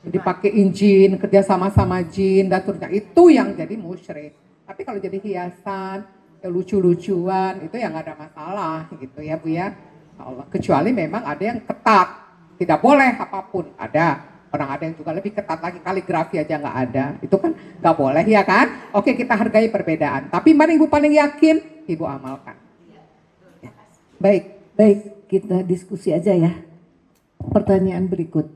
dipakai jin, kerja sama-sama jin, dan seterusnya. Itu yang jadi musyrik. Tapi kalau jadi hiasan, ya lucu-lucuan, itu yang nggak ada masalah, gitu ya, Bu ya. Allah. Kecuali memang ada yang ketat, tidak boleh apapun. Ada orang ada yang juga lebih ketat lagi, kaligrafi aja nggak ada. Itu kan nggak boleh, ya kan? Oke, kita hargai perbedaan. Tapi mana Ibu paling yakin, Ibu amalkan. Ya. Baik, kita diskusi aja ya. Pertanyaan berikut.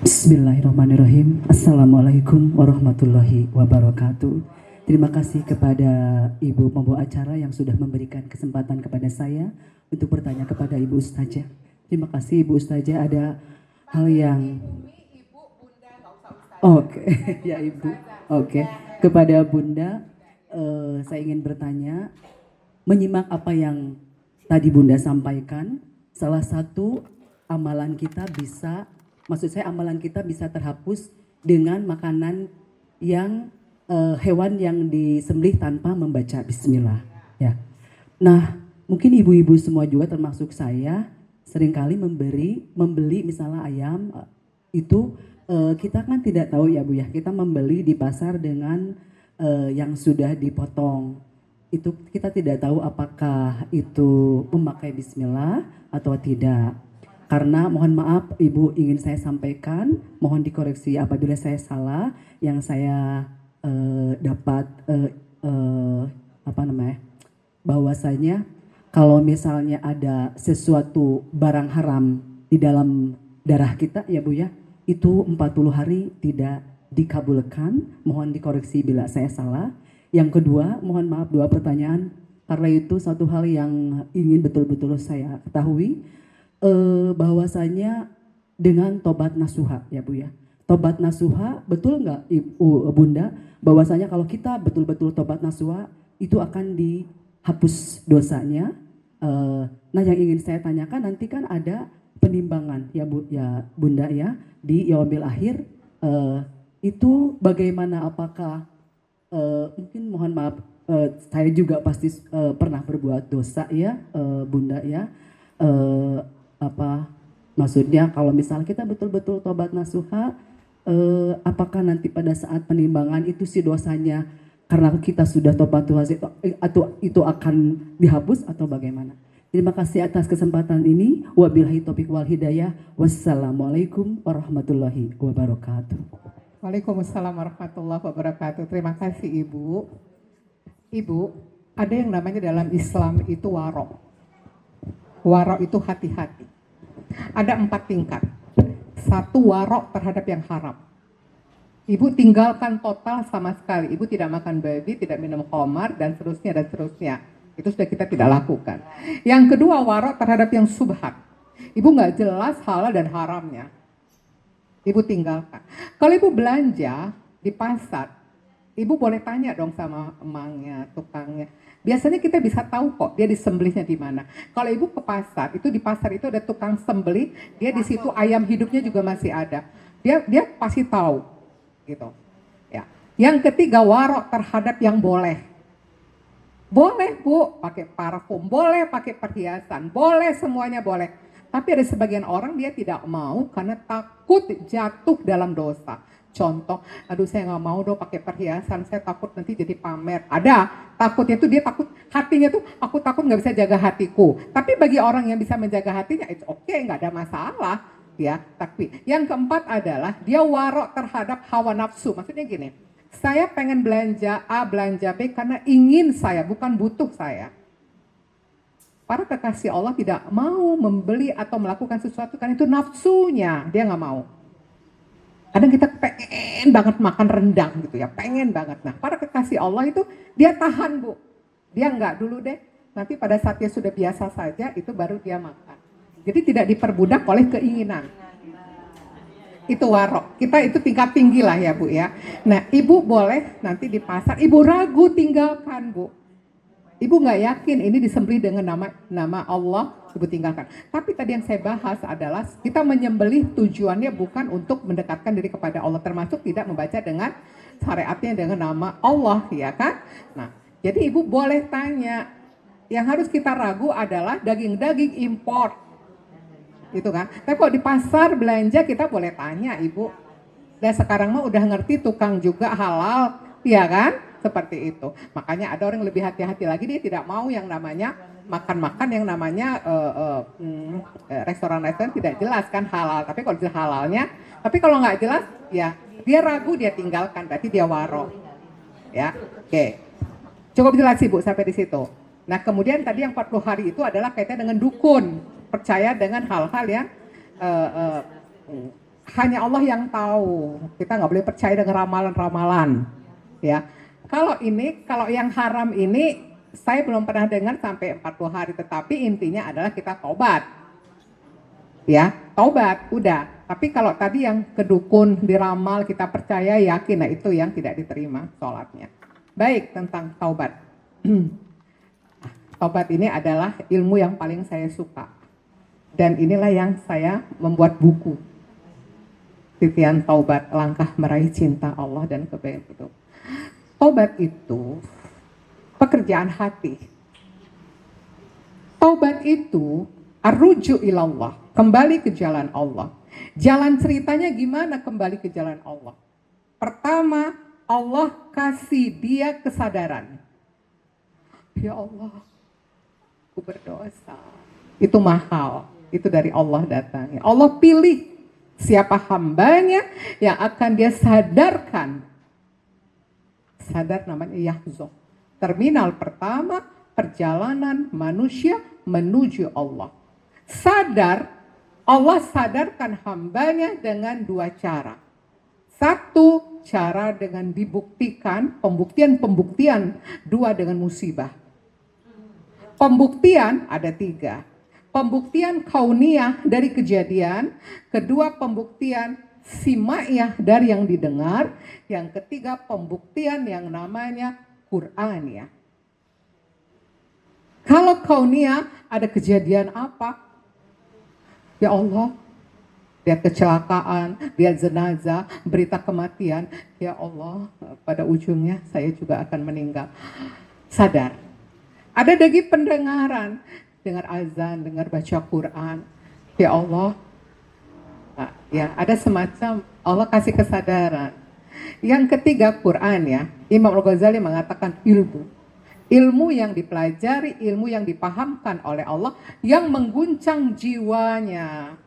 Bismillahirrahmanirrahim. Assalamualaikum warahmatullahi wabarakatuh. Terima kasih kepada Ibu pembawa acara yang sudah memberikan kesempatan kepada saya untuk bertanya kepada Ibu Ustazah. Terima kasih Ibu Ustazah, ada hal yang Oke, ya Ibu. Oke. Kepada Bunda, saya ingin bertanya, menyimak apa yang tadi Bunda sampaikan, salah satu amalan kita bisa, maksud saya amalan kita bisa terhapus dengan makanan yang hewan yang disembelih tanpa membaca bismillah. Ya. Nah, mungkin ibu-ibu semua juga termasuk saya seringkali membeli misalnya ayam itu kita kan tidak tahu ya Bu ya, kita membeli di pasar dengan yang sudah dipotong. Itu kita tidak tahu apakah itu memakai bismillah atau tidak. Karena mohon maaf Ibu, ingin saya sampaikan, mohon dikoreksi apabila saya salah, yang saya dapat bahwasanya kalau misalnya ada sesuatu barang haram di dalam darah kita ya Bu ya, itu 40 hari tidak dikabulkan. Mohon dikoreksi bila saya salah. Yang kedua, mohon maaf, dua pertanyaan. Karena itu satu hal yang ingin betul-betul saya ketahui, bahwasanya dengan tobat nasuha ya Bu ya. Tobat nasuha, betul nggak Ibu Bunda, bahwasanya kalau kita betul-betul tobat nasuha itu akan dihapus dosanya. Nah yang ingin saya tanyakan, nanti kan ada penimbangan ya Bu ya Bunda ya di yaumil akhir, itu bagaimana, apakah mungkin mohon maaf, saya juga pasti pernah berbuat dosa ya, Bunda ya. Apa maksudnya kalau misalnya kita betul-betul tobat nasuha, apakah nanti pada saat penimbangan itu si dosanya karena kita sudah tobat atau itu akan dihapus atau bagaimana? Terima kasih atas kesempatan ini. Wabillahi taufiq wal hidayah. Wassalamualaikum warahmatullahi wabarakatuh. Waalaikumsalam warahmatullahi wabarakatuh. Terima kasih Ibu. Ibu, ada yang namanya dalam Islam itu waro. Waro itu hati-hati. Ada 4 tingkat. 1, waro terhadap yang haram. Ibu tinggalkan total sama sekali. Ibu tidak makan babi, tidak minum khamar, dan seterusnya, dan seterusnya. Itu sudah kita tidak lakukan. Yang kedua, waro terhadap yang subhat. Ibu nggak jelas halal dan haramnya. Ibu tinggalkan. Kalau ibu belanja di pasar, ibu boleh tanya dong sama emangnya, tukangnya. Biasanya kita bisa tahu kok dia disembelihnya di mana. Kalau ibu ke pasar, itu di pasar itu ada tukang sembelih, dia di situ ayam hidupnya juga masih ada. Dia pasti tahu, gitu. Ya. Yang ketiga, warok terhadap yang boleh. Boleh Bu, pakai parfum, boleh pakai perhiasan, boleh semuanya boleh. Tapi ada sebagian orang dia tidak mau karena takut jatuh dalam dosa. Contoh, aduh saya nggak mau dong pakai perhiasan, saya takut nanti jadi pamer. Ada, takutnya tuh dia takut, hatinya tuh aku takut nggak bisa jaga hatiku. Tapi bagi orang yang bisa menjaga hatinya, it's okay, nggak ada masalah. Ya, tapi yang keempat adalah dia warok terhadap hawa nafsu. Maksudnya gini, saya pengen belanja A, belanja B karena ingin saya, bukan butuh saya. Para kekasih Allah tidak mau membeli atau melakukan sesuatu karena itu nafsunya, dia nggak mau. Kadang kita pengen banget makan rendang gitu ya, pengen banget. Nah, para kekasih Allah itu dia tahan Bu, dia nggak dulu deh. Nanti pada saat dia sudah biasa saja, itu baru dia makan. Jadi tidak diperbudak oleh keinginan. Itu warok. Kita itu tingkat tinggi lah ya Bu ya. Nah, ibu boleh nanti di pasar, ibu ragu tinggalkan Bu. Ibu nggak yakin ini disembelih dengan nama Allah, ibu tinggalkan. Tapi tadi yang saya bahas adalah kita menyembelih tujuannya bukan untuk mendekatkan diri kepada Allah, termasuk tidak membaca dengan syariatnya dengan nama Allah, ya kan? Nah, jadi ibu boleh tanya. Yang harus kita ragu adalah daging-daging impor, itu kan? Tapi kalau di pasar belanja kita boleh tanya ibu. Dan sekarang mah udah ngerti tukang juga halal, ya kan? Seperti itu. Makanya ada orang yang lebih hati-hati lagi, dia tidak mau yang namanya makan-makan yang namanya restoran-restoran tidak jelas kan halal. Tapi kalau jelas halalnya, tapi kalau nggak jelas ya dia ragu, dia tinggalkan, berarti dia waro. Ya, oke. Cukup jelas Ibu sampai di situ. Nah kemudian tadi yang 40 hari itu adalah kaitan dengan dukun, percaya dengan hal-hal yang hanya Allah yang tahu. Kita nggak boleh percaya dengan ramalan-ramalan. Ya. Kalau yang haram ini saya belum pernah dengar sampai 40 hari, tetapi intinya adalah kita tobat. Ya, tobat, udah. Tapi kalau tadi yang kedukun, diramal, kita percaya, yakin, nah itu yang tidak diterima sholatnya. Baik, tentang taubat. Taubat ini adalah ilmu yang paling saya suka. Dan inilah yang saya membuat buku. Titian Taubat, Langkah Meraih Cinta Allah dan Kebaikan Hidup. Taubat itu pekerjaan hati. Taubat itu arruju ilallah, kembali ke jalan Allah. Jalan ceritanya gimana kembali ke jalan Allah? Pertama, Allah kasih dia kesadaran. Ya Allah, aku berdosa. Itu mahal, itu dari Allah datangnya. Allah pilih siapa hambanya yang akan dia sadarkan. Sadar namanya yahzo. Terminal pertama, perjalanan manusia menuju Allah. Sadar, Allah sadarkan hambanya dengan 2 cara. 1 cara dengan dibuktikan, pembuktian. 2 dengan musibah. Pembuktian ada 3. Pembuktian kauniyah dari kejadian. Kedua, pembuktian simaiyah dari yang didengar. Yang ketiga, pembuktian yang namanya Qur'aniyah. Kalau kauniyah ada kejadian apa? Ya Allah, lihat kecelakaan, lihat jenazah, berita kematian. Ya Allah, pada ujungnya saya juga akan meninggal. Sadar. Ada lagi pendengaran, dengar azan, dengar baca Quran. Ya Allah, ya ada semacam Allah kasih kesadaran. Yang ketiga Quran ya, Imam Al-Ghazali mengatakan ilmu. Ilmu yang dipelajari, ilmu yang dipahamkan oleh Allah, yang mengguncang jiwanya.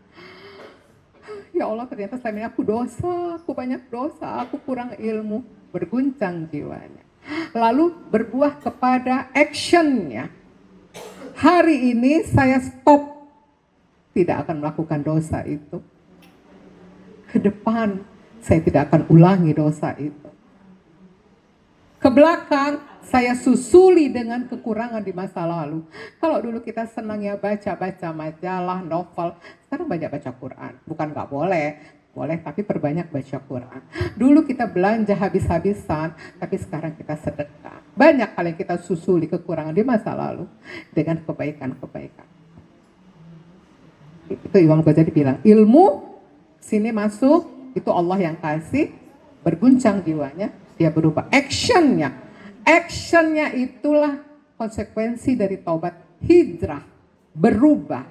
Ya Allah, ternyata selama ini aku dosa, aku banyak dosa, aku kurang ilmu, berguncang jiwanya. Lalu berbuah kepada actionnya. Hari ini saya stop, tidak akan melakukan dosa itu. Ke depan saya tidak akan ulangi dosa itu. Ke belakang saya susuli dengan kekurangan di masa lalu. Kalau dulu kita senang ya baca-baca majalah, novel, sekarang banyak baca Quran. Bukan nggak boleh, boleh tapi perbanyak baca Quran. Dulu kita belanja habis-habisan, tapi sekarang kita sedekah. Banyak hal yang kita susuli kekurangan di masa lalu dengan kebaikan-kebaikan. Itu Imam Ghazali bilang, ilmu sini masuk, itu Allah yang kasih, berguncang jiwanya, dia berubah. Actionnya itulah konsekuensi dari taubat, hijrah, berubah.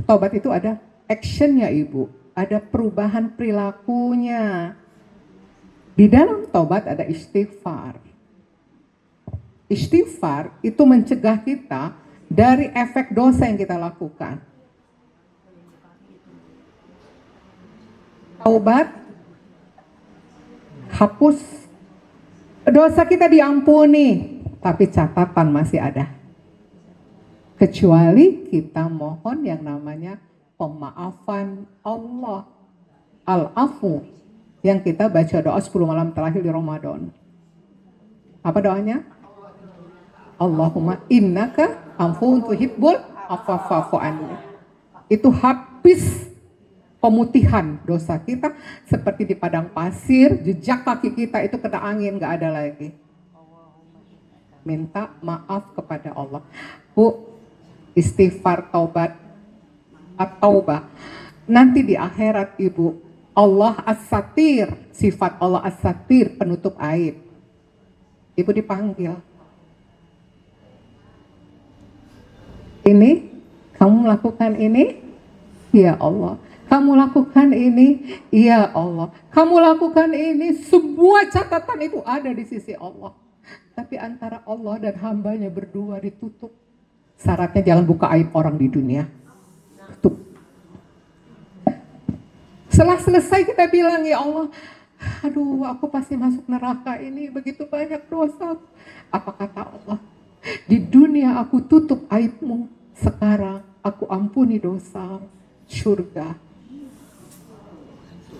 Taubat itu ada actionnya Ibu, ada perubahan perilakunya. Di dalam taubat ada istighfar. Istighfar itu mencegah kita dari efek dosa yang kita lakukan. Taubat hapus dosa, kita diampuni, tapi catatan masih ada. Kecuali kita mohon yang namanya pemaafan Allah, al-afu, yang kita baca doa 10 malam terakhir di Ramadan. Apa doanya? Allahumma innaka afuwun tuhibbul afwa fa'fu anni. Itu habis pemutihan dosa kita, seperti di padang pasir, jejak kaki kita itu kena angin, gak ada lagi. Minta maaf kepada Allah. Bu, istighfar, taubat, at-taubah. Nanti di akhirat Ibu, Allah as-satir, sifat Allah as-satir, penutup aib. Ibu dipanggil. Ini, kamu melakukan ini? Ya Allah. Kamu lakukan ini? Ya Allah. Kamu lakukan ini? Semua catatan itu ada di sisi Allah. Tapi antara Allah dan hambanya berdua ditutup. Syaratnya jangan buka aib orang di dunia. Tutup. Setelah selesai kita bilang, ya Allah, aduh aku pasti masuk neraka ini, begitu banyak dosa. Apa kata Allah? Di dunia aku tutup aibmu, sekarang aku ampuni dosa, surga.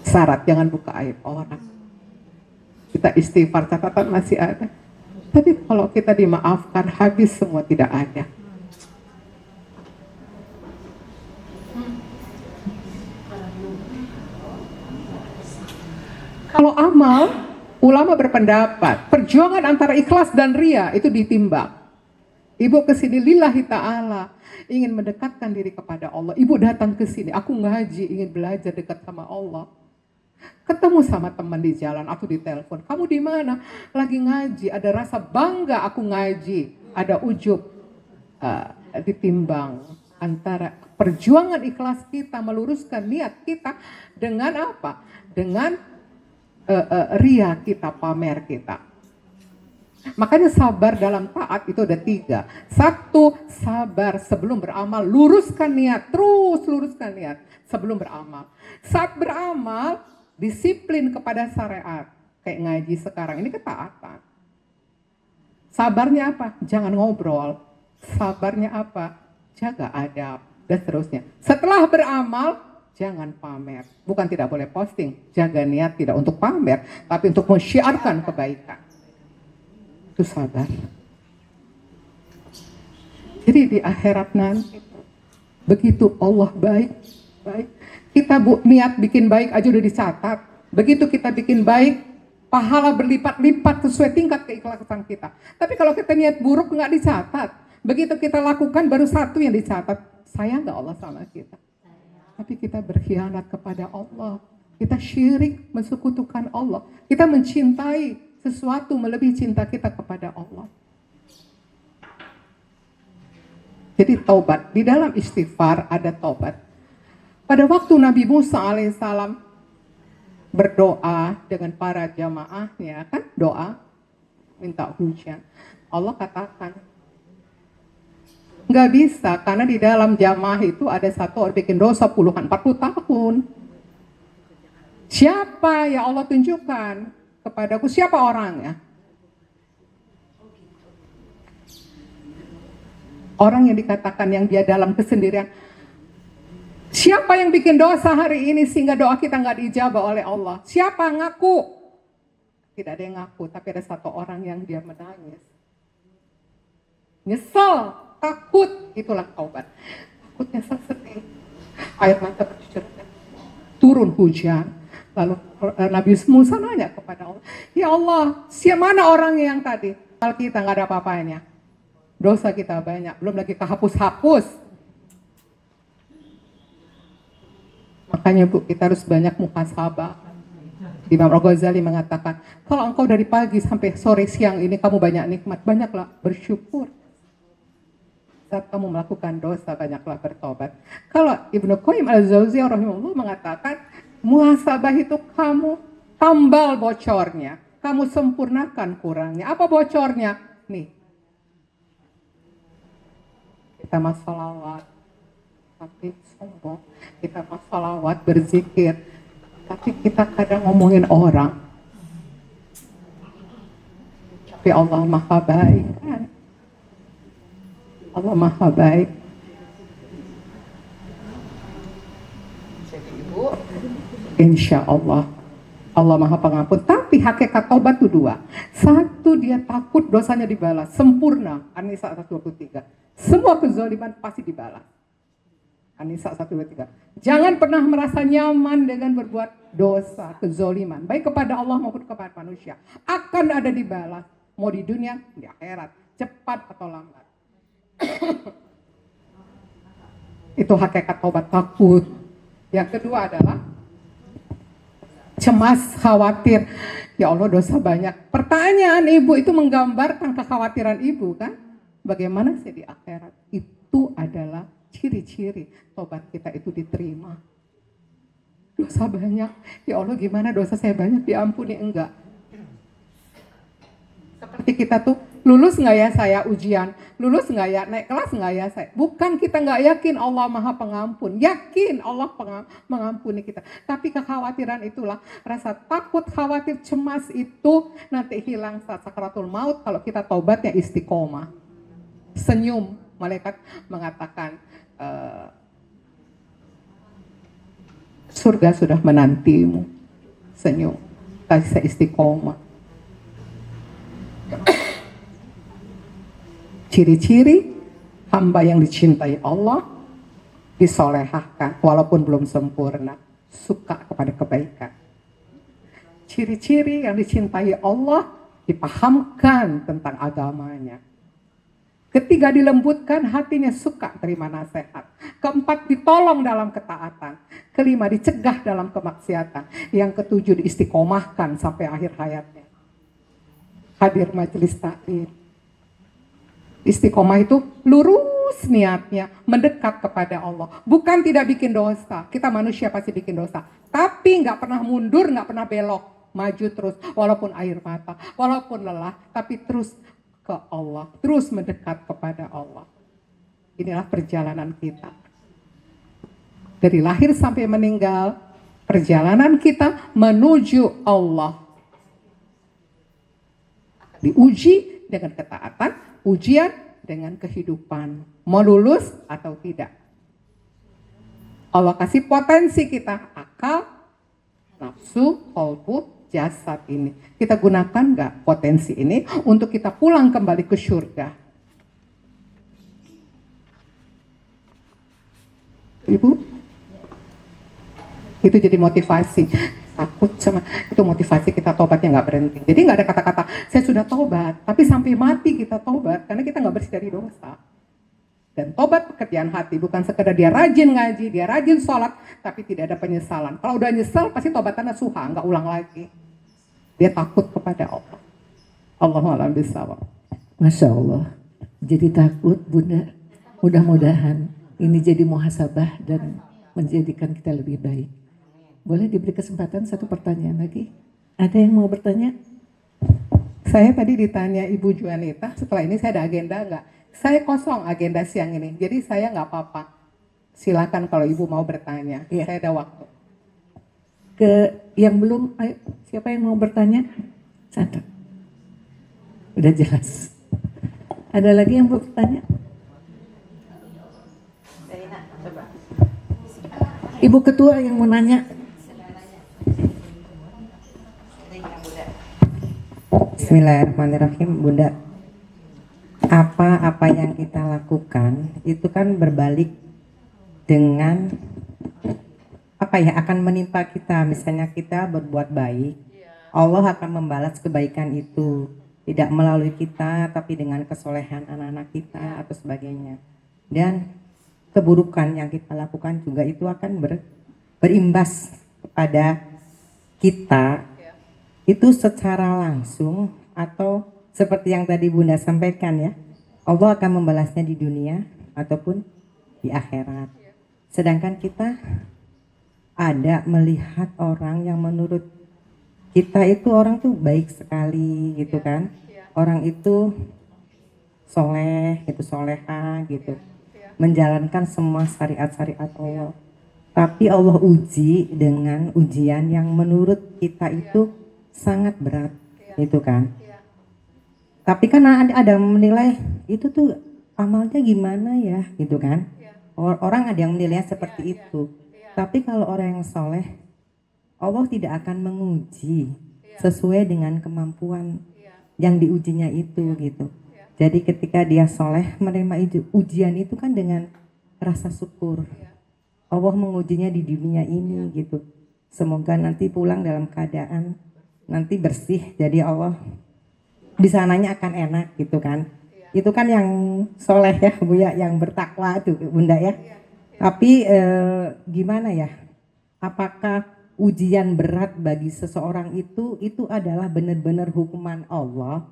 Syarat jangan buka aib orang. Kita istighfar, catatan masih ada. Tapi kalau kita dimaafkan, habis semua, tidak ada. Kalau amal, ulama berpendapat, perjuangan antara ikhlas dan ria itu ditimbang. Ibu kesini lillahi ta'ala, ingin mendekatkan diri kepada Allah. Ibu datang ke sini, aku ngaji, ingin belajar dekat sama Allah. Ketemu sama teman di jalan atau di telepon, kamu di mana? Lagi ngaji, ada rasa bangga aku ngaji, ada ujub. Ditimbang antara perjuangan ikhlas kita, meluruskan niat kita, dengan apa? Dengan ria kita, pamer kita. Makanya sabar dalam taat itu ada 3. 1, sabar sebelum beramal, luruskan niat, terus luruskan niat sebelum beramal. Saat beramal, disiplin kepada syariat. Kayak ngaji sekarang, ini ketaatan. Sabarnya apa? Jangan ngobrol. Sabarnya apa? Jaga adab, dan seterusnya. Setelah beramal, jangan pamer. Bukan tidak boleh posting, jaga niat tidak untuk pamer, tapi untuk mensyiarkan kebaikan. Itu sabar. Jadi di akhirat nanti, begitu Allah baik, kita niat bikin baik aja udah dicatat. Begitu kita bikin baik, pahala berlipat-lipat sesuai tingkat keikhlasan kita. Tapi kalau kita niat buruk nggak dicatat. Begitu kita lakukan baru 1 yang dicatat. Sayang nggak Allah sama kita? tapi kita berkhianat kepada Allah. Kita syirik, mensekutukan Allah. Kita mencintai sesuatu melebihi cinta kita kepada Allah. Jadi taubat, di dalam istighfar ada taubat. Pada waktu Nabi Musa alaihissalam berdoa dengan para jamaahnya, kan doa minta hujan. Allah katakan, nggak bisa, karena di dalam jamaah itu ada satu orang bikin dosa puluhan, 40 tahun. Siapa ya Allah tunjukkan kepadaku, siapa orangnya? Orang yang dikatakan yang dia dalam kesendirian. Siapa yang bikin dosa hari ini sehingga doa kita nggak diijabah oleh Allah? Siapa ngaku? Tidak ada yang ngaku, tapi ada satu orang yang dia menangis. Nyesel, takut, itulah taubat. Takut, nyesel, sedih. Air mata bercucuran. Turun hujan. Lalu Nabi Musa nanya kepada Allah, ya Allah, siapa mana orangnya yang tadi? Kalau kita nggak ada apa-apanya. Dosa kita banyak, belum lagi kehapus-hapus. Makanya Bu, kita harus banyak muhasabah. Imam Al-Ghazali mengatakan, kalau engkau dari pagi sampai sore siang ini kamu banyak nikmat, banyaklah bersyukur. Saat kamu melakukan dosa, banyaklah bertobat. Kalau Ibnu Qayyim Al-Jauziyah rahimahullah mengatakan, muhasabah itu kamu tambal bocornya, kamu sempurnakan kurangnya. Apa bocornya? Nih, kita masalawat, tapi sombong. Kita masalawat, berzikir, tapi kita kadang ngomongin orang. Tapi Allah maha baik kan? Allah maha baik. Jadi Ibu, insya Allah Allah maha pengampun. Tapi hakikat taubat itu dua. Satu, dia takut dosanya dibalas sempurna. An-Nisa 123. Semua kezaliman pasti dibalas. An-Nisa 123. Jangan pernah merasa nyaman dengan berbuat dosa, kezaliman, baik kepada Allah maupun kepada manusia. Akan ada dibalas, mau di dunia, di akhirat, cepat atau lambat. Itu hakikat taubat, takut. Yang kedua adalah cemas, khawatir. Ya Allah, dosa banyak. Pertanyaan Ibu itu menggambarkan kekhawatiran Ibu kan? Bagaimana sih di akhirat? Itu adalah ciri-ciri tobat kita itu diterima. Dosa banyak. Ya Allah, gimana dosa saya banyak? Diampuni enggak? Seperti kita tuh, lulus nggak ya saya ujian? Lulus nggak ya? Naik kelas nggak ya saya? Bukan kita nggak yakin Allah maha pengampun. Yakin Allah mengampuni kita. Tapi kekhawatiran itulah, rasa takut, khawatir, cemas itu nanti hilang saat sakaratul maut kalau kita taubatnya istiqomah. Senyum, malaikat mengatakan surga sudah menantimu. Senyum, kasih istiqomah. Ciri-ciri hamba yang dicintai Allah, disolehahkan walaupun belum sempurna, suka kepada kebaikan. Ciri-ciri yang dicintai Allah, dipahamkan tentang agamanya. Ketiga, dilembutkan hatinya, suka terima nasihat. Keempat, ditolong dalam ketaatan. Kelima, dicegah dalam kemaksiatan. Yang ketujuh, diistiqomahkan sampai akhir hayatnya. Hadir majelis taklim. Istiqomah itu lurus niatnya, mendekat kepada Allah. Bukan tidak bikin dosa. Kita manusia pasti bikin dosa. Tapi nggak pernah mundur, nggak pernah belok. Maju terus, walaupun air mata, walaupun lelah, tapi terus ke Allah, terus mendekat kepada Allah. Inilah perjalanan kita. Dari lahir sampai meninggal, perjalanan kita menuju Allah. Diuji dengan ketaatan, ujian dengan kehidupan. Mau lulus atau tidak. Allah kasih potensi kita, akal, nafsu, qalbu, jasad ini. Kita gunakan nggak potensi ini untuk kita pulang kembali ke surga? Ibu, itu jadi motivasi. Takut sama itu motivasi kita tobatnya nggak berhenti. Jadi nggak ada kata-kata saya sudah tobat, tapi sampai mati kita tobat karena kita nggak bersih dari dosa. Dan tobat pekerjaan hati bukan sekedar dia rajin ngaji, dia rajin sholat, tapi tidak ada penyesalan. Kalau udah nyesel pasti tobatannya suha, nggak ulang lagi. Dia takut kepada Allah. Allahu a'lam bishawab. Masya Allah. Jadi takut Bunda. Mudah-mudahan ini jadi muhasabah dan menjadikan kita lebih baik. Boleh diberi kesempatan satu pertanyaan lagi? Ada yang mau bertanya? Saya tadi ditanya Ibu Juanita, setelah ini saya ada agenda nggak? Saya kosong agenda siang ini, jadi saya nggak apa-apa. Silakan kalau Ibu mau bertanya, saya ada waktu. Ke yang belum, ayo siapa yang mau bertanya? Satu. Udah jelas. Ada lagi yang mau bertanya? Zaina, coba. Ibu Ketua yang mau nanya. Bismillahirrahmanirrahim, Bunda. Apa-apa yang kita lakukan itu kan berbalik dengan apa ya, akan menimpa kita. Misalnya kita berbuat baik, Allah akan membalas kebaikan itu, tidak melalui kita tapi dengan kesolehan anak-anak kita atau sebagainya. Dan keburukan yang kita lakukan juga itu akan berimbas kepada kita, itu secara langsung atau seperti yang tadi Bunda sampaikan ya, Allah akan membalasnya di dunia ataupun di akhirat. Sedangkan kita ada melihat orang yang menurut kita itu orang tuh baik sekali gitu kan, orang itu soleh gitu, soleha gitu, menjalankan semua syariat-syariat Allah. Tapi Allah uji dengan ujian yang menurut kita itu sangat berat, gitu kan. Tapi kan ada yang menilai itu tuh amalnya gimana ya, gitu kan. Orang ada yang menilai seperti itu. Tapi kalau orang yang soleh, Allah tidak akan menguji sesuai dengan kemampuan yang diujinya itu, gitu. Jadi ketika dia soleh menerima ujian itu kan dengan rasa syukur. Allah mengujinya di dunia ini, gitu. Semoga nanti pulang dalam keadaan nanti bersih, jadi Allah di sananya akan enak, gitu kan. Itu kan yang soleh ya Bu ya, yang bertakwa itu Bunda ya. Tapi gimana ya, apakah ujian berat bagi seseorang itu adalah benar-benar hukuman Allah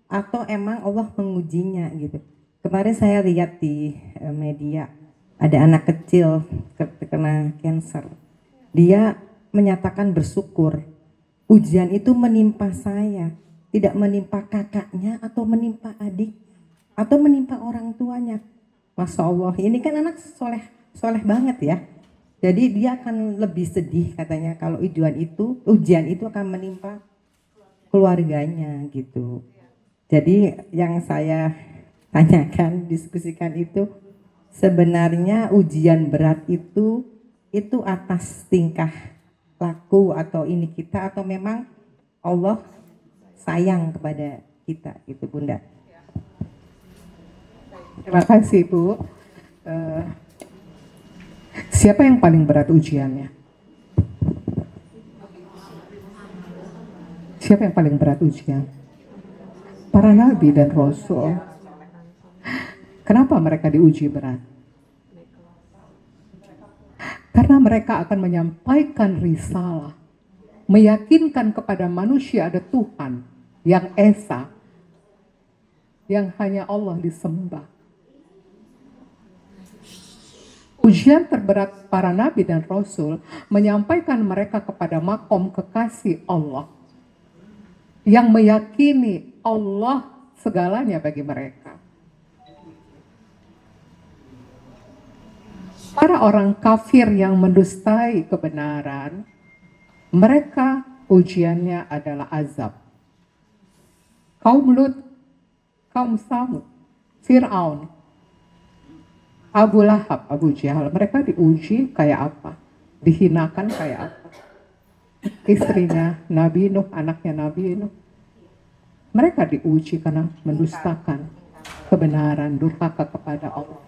atau emang Allah mengujinya gitu. Kemarin saya lihat di media ada anak kecil terkena cancer, dia menyatakan bersyukur ujian itu menimpa saya, tidak menimpa kakaknya atau menimpa adik atau menimpa orang tuanya. Masya Allah, ini kan anak soleh banget ya. Jadi dia akan lebih sedih katanya kalau ujian itu akan menimpa keluarganya gitu. Jadi yang saya tanyakan, diskusikan itu sebenarnya ujian berat itu atas tingkah laku atau ini kita, atau memang Allah sayang kepada kita gitu Bunda. Terima kasih Bu. Siapa yang paling berat ujiannya? Siapa yang paling berat ujian? Para nabi dan rasul. Kenapa mereka diuji berat? Karena mereka akan menyampaikan risalah, meyakinkan kepada manusia ada Tuhan yang esa, yang hanya Allah disembah. Ujian terberat para nabi dan rasul menyampaikan mereka kepada makom kekasih Allah, yang meyakini Allah segalanya bagi mereka. Para orang kafir yang mendustai kebenaran, mereka ujiannya adalah azab. Kaum Lut, kaum Samud, Fir'aun, Abu Lahab, Abu Jahal, mereka diuji kayak apa? Dihinakan kayak apa? Istrinya Nabi Nuh, anaknya Nabi Nuh, mereka diuji karena mendustakan kebenaran, durhaka kepada Allah.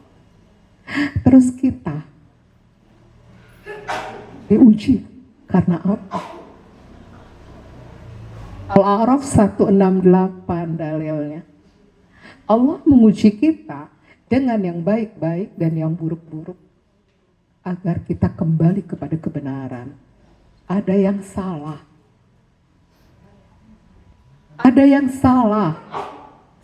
Terus kita diuji karena apa? Al-A'raf 168 dalilnya. Allah menguji kita dengan yang baik-baik dan yang buruk-buruk, agar kita kembali kepada kebenaran. Ada yang salah. Ada yang salah.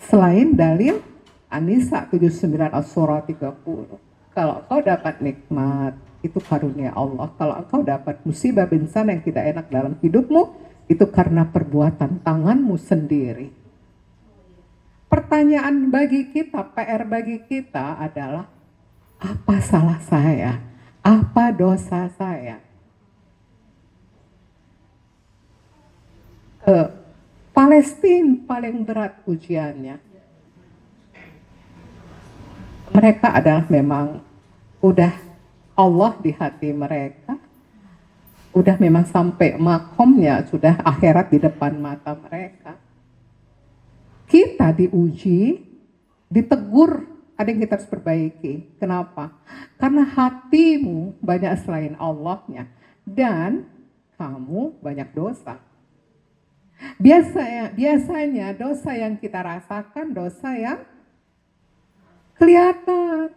Selain dalil An-Nisa 79 As-Surah 30. Kalau kau dapat nikmat, itu karunia Allah. Kalau engkau dapat musibah bencana yang tidak enak dalam hidupmu, itu karena perbuatan tanganmu sendiri. Pertanyaan bagi kita, PR bagi kita adalah, apa salah saya? Apa dosa saya? Palestina paling berat ujiannya. Mereka adalah memang udah Allah di hati mereka, udah memang sampai makomnya, sudah akhirat di depan mata mereka. Kita diuji, ditegur, ada yang kita harus perbaiki. Kenapa? Karena hatimu banyak selain Allahnya dan kamu banyak dosa. Biasanya dosa yang kita rasakan dosa yang kelihatan.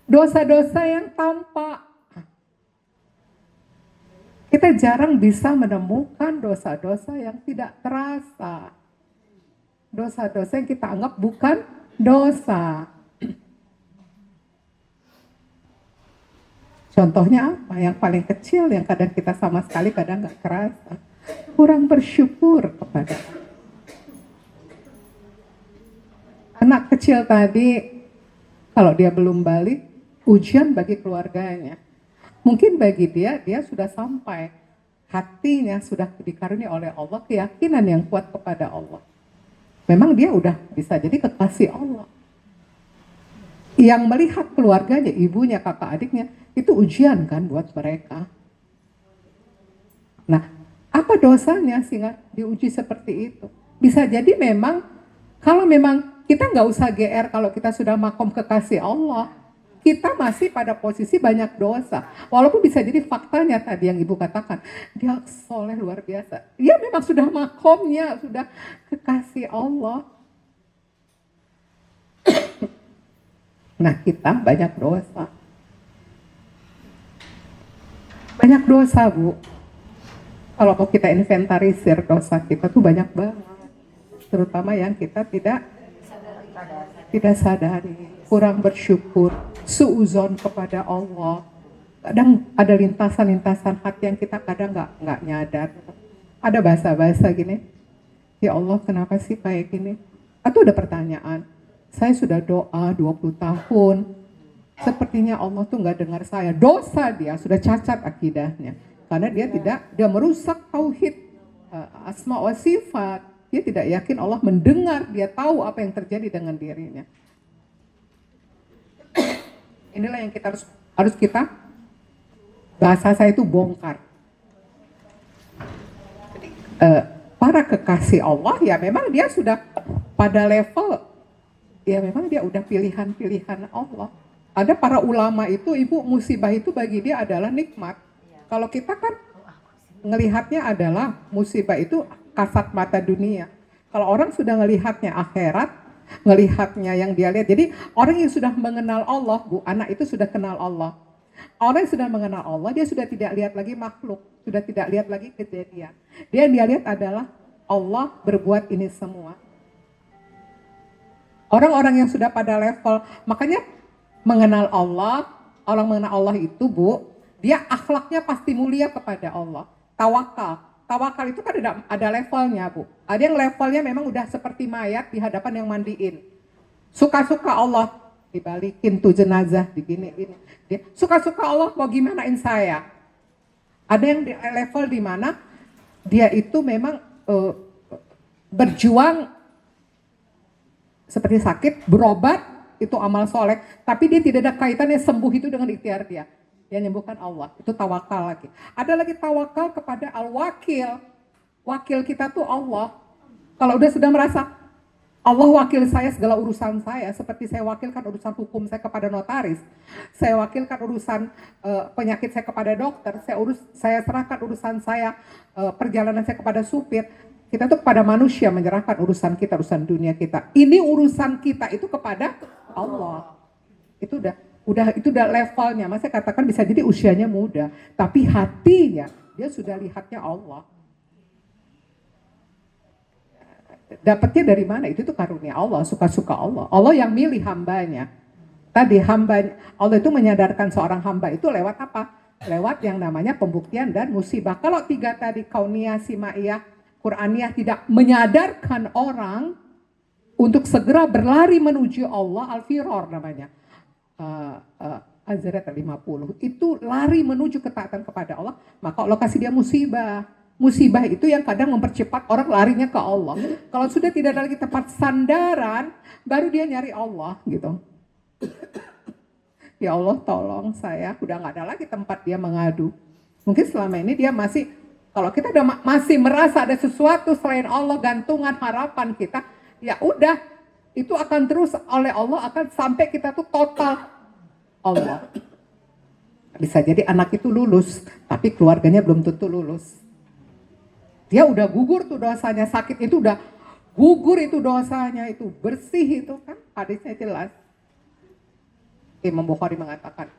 Dosa-dosa yang tampak. Kita jarang bisa menemukan dosa-dosa yang tidak terasa. Dosa-dosa yang kita anggap bukan dosa. Contohnya apa? Yang paling kecil yang kadang kita sama sekali kadang nggak kerasa. Kurang bersyukur kepada anak kecil tadi, kalau dia belum balik, ujian bagi keluarganya. Mungkin bagi dia sudah sampai, hatinya sudah dikaruniai oleh Allah, keyakinan yang kuat kepada Allah. Memang dia udah bisa jadi kekasih Allah. Yang melihat keluarganya, ibunya, kakak adiknya, itu ujian kan buat mereka. Nah, apa dosanya sehingga diuji seperti itu? Bisa jadi memang, kalau memang kita nggak usah GR kalau kita sudah makom kekasih Allah. Kita masih pada posisi banyak dosa. Walaupun bisa jadi faktanya tadi yang Ibu katakan, dia soleh luar biasa. Dia memang sudah makomnya, sudah kekasih Allah. Nah, kita banyak dosa. Banyak dosa, Bu. Kalau mau kita inventarisir dosa kita tuh banyak banget. Terutama yang kita tidak sadari, kurang bersyukur, suuzon kepada Allah. Kadang ada lintasan-lintasan hati yang kita kadang nggak nyadar. Ada bahasa-bahasa gini, ya Allah kenapa sih kayak gini? Atau ada pertanyaan, saya sudah doa 20 tahun, sepertinya Allah tuh nggak dengar saya. Dosa dia, sudah cacat akidahnya. Karena dia merusak tauhid asma wa sifat. Dia tidak yakin Allah mendengar, dia tahu apa yang terjadi dengan dirinya. Inilah yang kita harus kita, bahasa saya itu bongkar. Jadi, para kekasih Allah ya memang dia sudah pada level, ya memang dia udah pilihan-pilihan Allah. Ada para ulama itu, Ibu, musibah itu bagi dia adalah nikmat. Kalau kita kan ngelihatnya adalah musibah itu kasat mata dunia. Kalau orang sudah ngelihatnya akhirat, ngelihatnya yang dia lihat. Jadi orang yang sudah mengenal Allah, Bu, anak itu sudah kenal Allah. Orang yang sudah mengenal Allah, dia sudah tidak lihat lagi makhluk, sudah tidak lihat lagi kejadian. Dia lihat adalah Allah berbuat ini semua. Orang-orang yang sudah pada level, makanya mengenal Allah, orang mengenal Allah itu, Bu, dia akhlaknya pasti mulia kepada Allah. Tawakal. Tawakal itu kan ada levelnya, Bu. Ada yang levelnya memang udah seperti mayat di hadapan yang mandiin. Suka-suka Allah, dibalikin tuh jenazah, begini-gini. Suka-suka Allah mau gimanain saya. Ada yang di level di mana dia itu memang berjuang seperti sakit, berobat, itu amal soleh. Tapi dia tidak ada kaitannya sembuh itu dengan ikhtiar dia. Yang menyembuhkan Allah, itu tawakal lagi. Ada lagi tawakal kepada al-wakil. Wakil kita tuh Allah. Kalau sudah merasa Allah wakil saya segala urusan saya, seperti saya wakilkan urusan hukum saya kepada notaris, saya wakilkan urusan penyakit saya kepada dokter, saya serahkan urusan saya perjalanan saya kepada supir. Kita tuh kepada manusia menyerahkan urusan kita, urusan dunia kita. Ini urusan kita itu kepada Allah. Itu udah levelnya. Mas saya katakan bisa jadi usianya muda, tapi hatinya dia sudah lihatnya Allah. Dapatnya dari mana? Itu tuh karunia Allah, suka-suka Allah. Allah yang milih hambanya. Tadi hamba Allah itu menyadarkan seorang hamba itu lewat apa? Lewat yang namanya pembuktian dan musibah. Kalau 3 tadi kauniyah, simaiyah, Qur'aniyah tidak menyadarkan orang untuk segera berlari menuju Allah, al-firar namanya. Az-Zariyat 50. Itu lari menuju ketaatan kepada Allah, maka Allah kasih dia musibah. Musibah itu yang kadang mempercepat orang larinya ke Allah. Kalau sudah tidak ada lagi tempat sandaran, baru dia nyari Allah gitu. Ya Allah tolong saya, udah gak ada lagi tempat dia mengadu. Mungkin selama ini dia masih, kalau kita udah masih merasa ada sesuatu selain Allah, gantungan harapan kita, ya udah, itu akan terus oleh Allah, akan sampai kita tuh total Allah. Bisa jadi anak itu lulus, tapi keluarganya belum tentu lulus. Dia udah gugur tuh dosanya, sakit itu udah gugur itu dosanya, itu bersih itu kan, hadisnya jelas. Imam Bukhari mengatakan,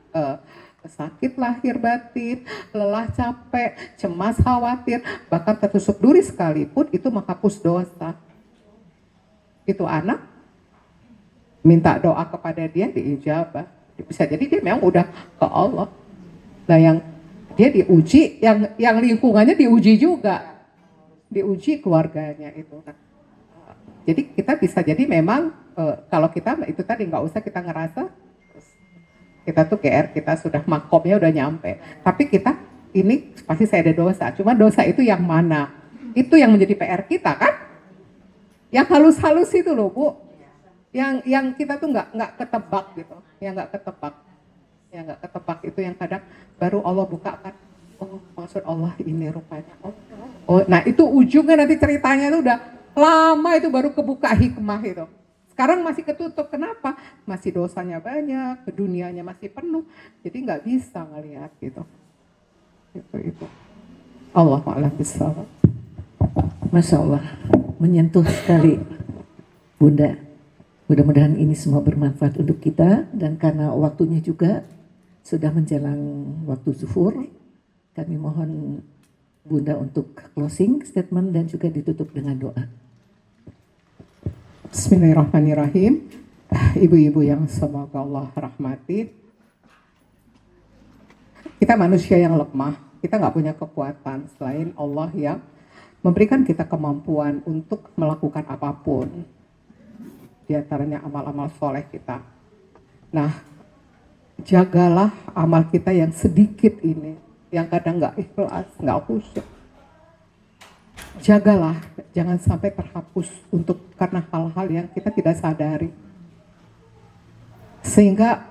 sakit lahir batin, lelah capek, cemas khawatir, bahkan tertusuk duri sekalipun itu menghapus dosa. Itu anak minta doa kepada dia diijabah. Bisa jadi dia memang udah ke Allah. Nah yang dia diuji, yang lingkungannya diuji juga. Diuji keluarganya itu. Nah, jadi kita bisa jadi memang kalau kita itu tadi nggak usah kita ngerasa kita tuh GR, kita sudah makomnya udah nyampe. Tapi kita ini pasti saya ada dosa. Cuma dosa itu yang mana? Itu yang menjadi PR kita kan? Yang halus-halus itu loh Bu. Yang kita tuh nggak ketebak gitu. Yang nggak ketebak. Yang nggak ketebak itu yang kadang baru Allah bukakan. Oh maksud Allah ini rupanya. Oh, nah itu ujungnya nanti ceritanya tuh udah lama itu baru kebuka hikmah itu. Sekarang masih ketutup, kenapa? Masih dosanya banyak, dunianya masih penuh, jadi nggak bisa ngelihat gitu. Itu. Allah a'lam bishawab. Masya Allah, menyentuh sekali Bunda. Mudah-mudahan ini semua bermanfaat untuk kita, dan karena waktunya juga sudah menjelang waktu zuhur, kami mohon Bunda untuk closing statement dan juga ditutup dengan doa. Bismillahirrahmanirrahim. Ibu-ibu yang semoga Allah rahmati. Kita manusia yang lemah, kita nggak punya kekuatan selain Allah yang memberikan kita kemampuan untuk melakukan apapun. Di antaranya amal-amal soleh kita. Nah, jagalah amal kita yang sedikit ini, yang kadang nggak ikhlas, nggak khusyuk. Jagalah, jangan sampai terhapus karena hal-hal yang kita tidak sadari. Sehingga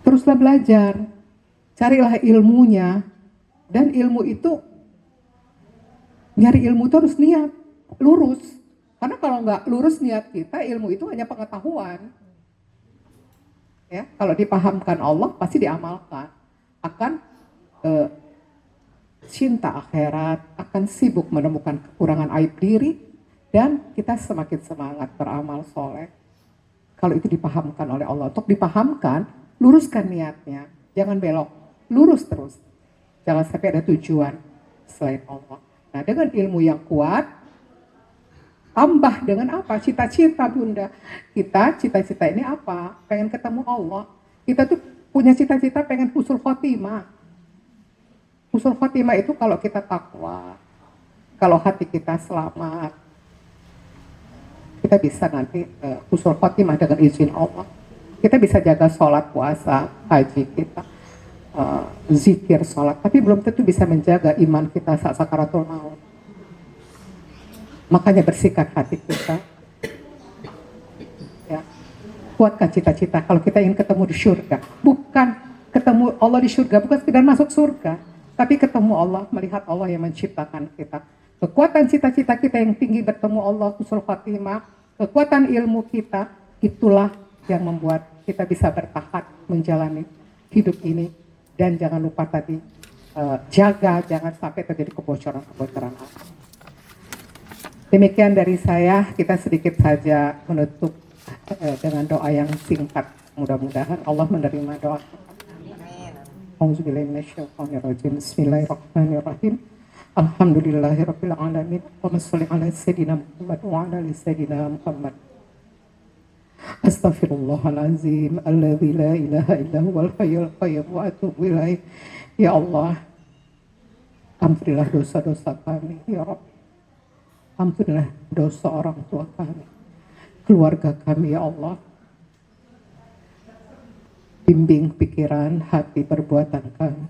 teruslah belajar, carilah ilmunya, dan ilmu itu, nyari ilmu itu harus niat, lurus. Karena kalau nggak lurus niat kita, ilmu itu hanya pengetahuan. Ya, kalau dipahamkan Allah, pasti diamalkan. Akan cinta akhirat, akan sibuk menemukan kekurangan aib diri, dan kita semakin semangat beramal soleh. Kalau itu dipahamkan oleh Allah, untuk dipahamkan, luruskan niatnya, jangan belok, lurus terus. Jangan sampai ada tujuan selain Allah. Nah dengan ilmu yang kuat, tambah dengan apa? Cita-cita Bunda. Kita cita-cita ini apa? Pengen ketemu Allah. Kita tuh punya cita-cita pengen husnul khotimah. Husnul khotimah itu kalau kita takwa, kalau hati kita selamat, kita bisa nanti husnul khotimah dengan izin Allah. Kita bisa jaga sholat, puasa, haji kita, zikir, sholat, tapi belum tentu bisa menjaga iman kita saat sakaratul maut. Makanya bersihkan hati kita. Ya. Kuatkan cita-cita kalau kita ingin ketemu di surga. Bukan ketemu Allah di surga, bukan sekedar masuk surga. Tapi ketemu Allah, melihat Allah yang menciptakan kita. Kekuatan cita-cita kita yang tinggi bertemu Allah, husnul khotimah, kekuatan ilmu kita, itulah yang membuat kita bisa bertahan menjalani hidup ini. Dan jangan lupa tadi, jaga, jangan sampai terjadi kebocoran-kebocoran. Demikian dari saya, kita sedikit saja menutup dengan doa yang singkat. Mudah-mudahan Allah menerima doa. Auzubillahiminasyaitonirrajim. Bismillahirrahmanirrahim. Alhamdulillahirabbil alamin. Wa shalli ala sayyidina Muhammad wa ala ali sayyidina Muhammad. Astaghfirullahalazim alladzi la ilaha illa huwal hayyul qayyum wa atubu ilaih. Ya Allah, ampunilah dosa-dosa kami, ya Rabb. Ampunilah dosa orang tua kami, keluarga kami, ya Allah. Bimbing pikiran, hati, perbuatan kami.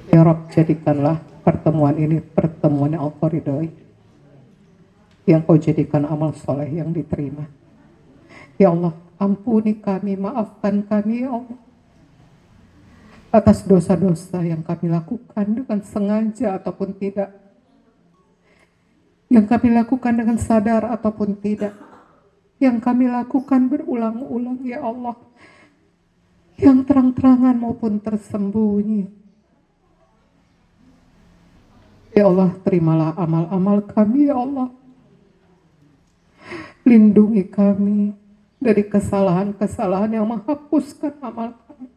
Ya Rabb, jadikanlah pertemuan ini pertemuan yang Engkau ridhoi, yang Kau jadikan amal soleh yang diterima. Ya Allah, ampuni kami, maafkan kami, ya Allah, atas dosa-dosa yang kami lakukan dengan sengaja ataupun tidak, yang kami lakukan dengan sadar ataupun tidak, yang kami lakukan berulang-ulang, ya Allah, yang terang-terangan maupun tersembunyi. Ya Allah, terimalah amal-amal kami, ya Allah. Lindungi kami dari kesalahan-kesalahan yang menghapuskan amal kami.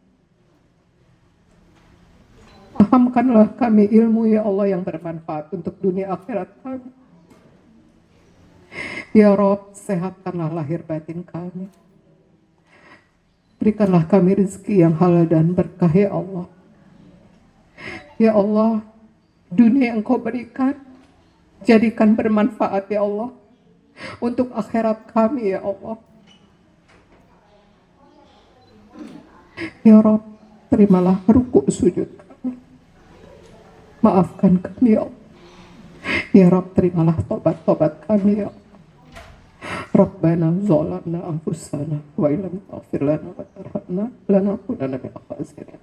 Pahamkanlah kami ilmu, ya Allah, yang bermanfaat untuk dunia akhirat kami. Ya Rob, sehatkanlah lahir batin kami. Berikanlah kami rezeki yang halal dan berkah, ya Allah. Ya Allah, dunia yang Kau berikan, jadikan bermanfaat, ya Allah, untuk akhirat kami, ya Allah. Ya Rob, terimalah rukuk sujud kami. Maafkan kami, ya Allah. Ya Rob, terimalah tobat-tobat kami, ya Allah. Rabbana zalamna anfusana wa illam taghfir lana wa tarhamna lanakunanna minal khasirin.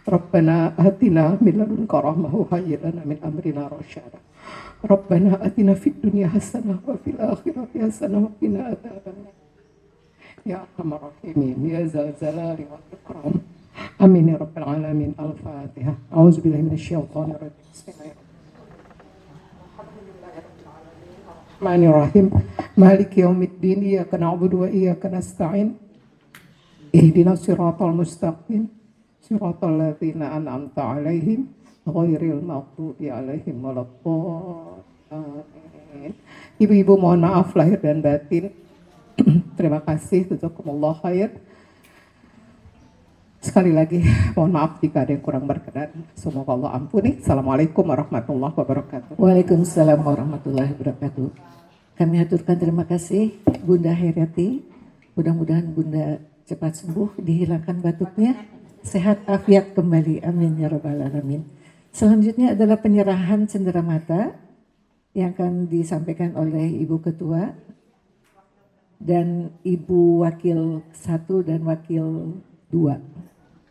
Rabbana atina min ladunka rahmah wa hayyi lana min amrina rasyada. Rabbana atina fid dunya hasanah wa fil akhirati hasanah wa qina adzabannar. Ya arhamar rahimin, ya zal jalali wal ikram. Amin ya rabbal alamin. Al-Fatihah. A'udzubillahi minasyaitonir rajim. Bismillahirrahmanirrahim. Bismillahirrahmanirrahim. Maliki yaumiddin. Iyyaka na'budu wa iyyaka nasta'in. Ihdinas siratal mustaqim. Siratal ladzina an'amta 'alaihim ghairil maghdubi 'alaihim waladdallin. Ibu-ibu mohon maaf lahir dan batin. Terima kasih, jazakumullah khair. Sekali lagi mohon maaf jika ada yang kurang berkenan. Semoga Allah ampuni. Assalamualaikum warahmatullahi wabarakatuh. Waalaikumsalam warahmatullahi wabarakatuh. Kami haturkan terima kasih Bunda Haryati. Mudah-mudahan Bunda cepat sembuh, dihilangkan batuknya, sehat afiat kembali. Amin ya rabbal alamin. Selanjutnya adalah penyerahan cenderamata yang akan disampaikan oleh Ibu Ketua dan Ibu Wakil 1 dan Wakil 2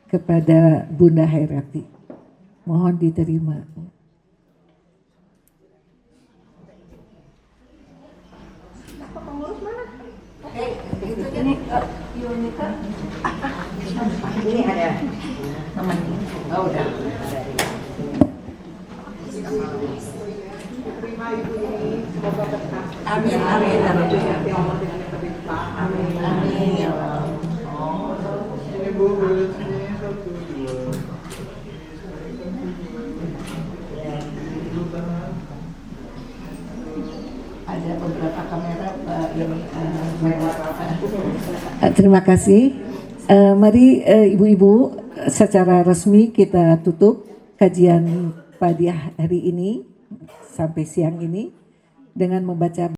kepada Bunda Haryati. Mohon diterima. Ini ada teman. Oh, udah. Amin, amin, amin. Amin, amin, ya Allah. Ada beberapa kamera ini terima kasih. Mari ibu-ibu secara resmi kita tutup kajian pagi hari ini sampai siang ini dengan membaca